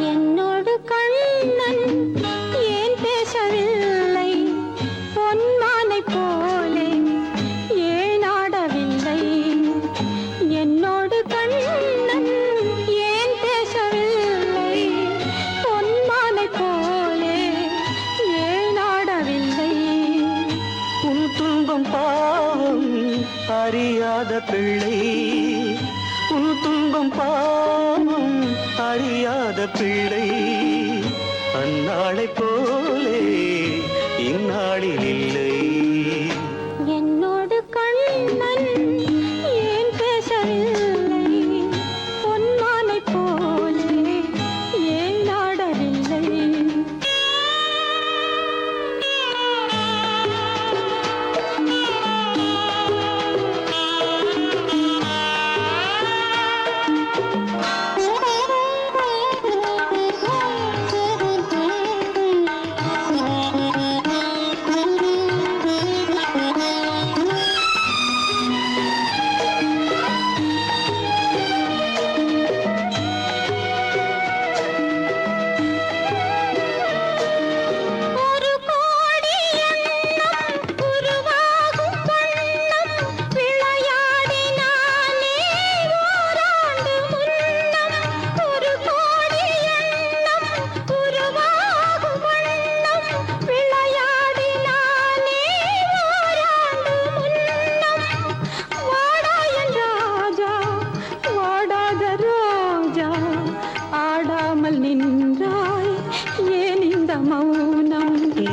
என்னோடு கண்ணன் ஏன் பேசவில்லை பொன்மானை போலே ஏன் ஆடவில்லை என்னோடு கண்ணன் ஏன் பேசவில்லை பொன்மானை போலே ஏன் ஆடவில்லை உன் துன்பம் பாவம் அறியாத பிள்ளை உன் துன்பம் பாவம் அறியாத பிள்ளை அந்நாளை போலே இந்நாளில் இல்லை என்னோடு கண்ணன் ஏன் பேசவில்லை பொன்மானை போலே ஏன் ஆடவில்லை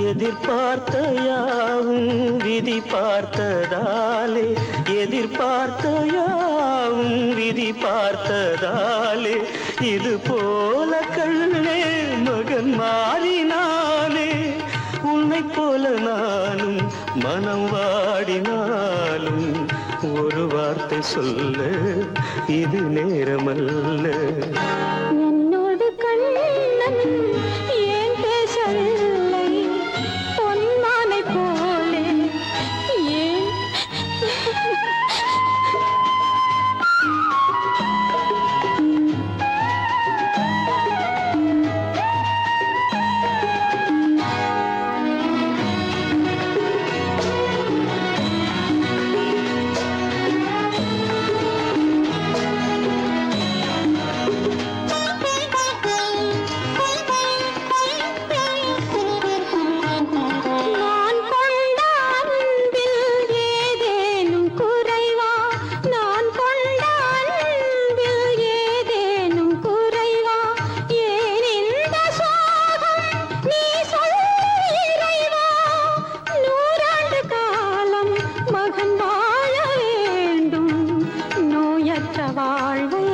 எதிர்பார்த்த யாவும் விதி பார்த்ததாலே எதிர்பார்த்த யாவும் விதி பார்த்ததாலே இது போல கண்ணே மகன் மாறினானே உன்னைப் போல நானும் மனம் வாடினாலும் ஒரு வார்த்தை சொல்ல இது நேரமல்ல. என்னோடு கண்ணன் ஏன் பேசவில்லை பொன்மானை போலே ஏன் நான் கொண்ட அன்பில் ஏதேனும் குறைவா நான் கொண்ட அன்பில் ஏதேனும் குறைவா ஏன் இந்த சோகம் நீ சொல் இறைவா நூறாண்டு காலம் மகன் வாழ வேண்டும் நோயற்ற வாழ்வை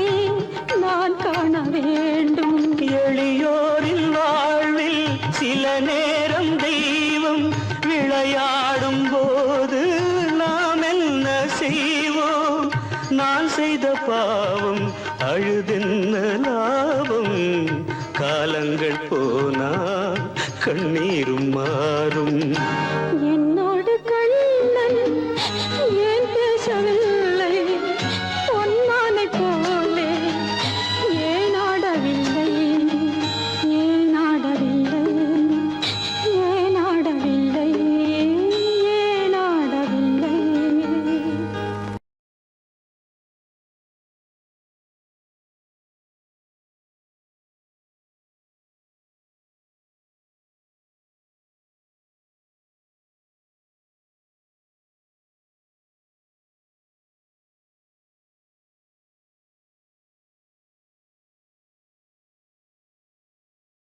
நான் காண வேண்டும் எளியோரின் வாழ்வில் சில நேரம் தெய்வம் விளையாடும் போது நாம் என்ன செய்வோம்? நான் செய்த பாவம் அழுதென்ன லாபம்? காலங்கள் போனா கண்ணீர்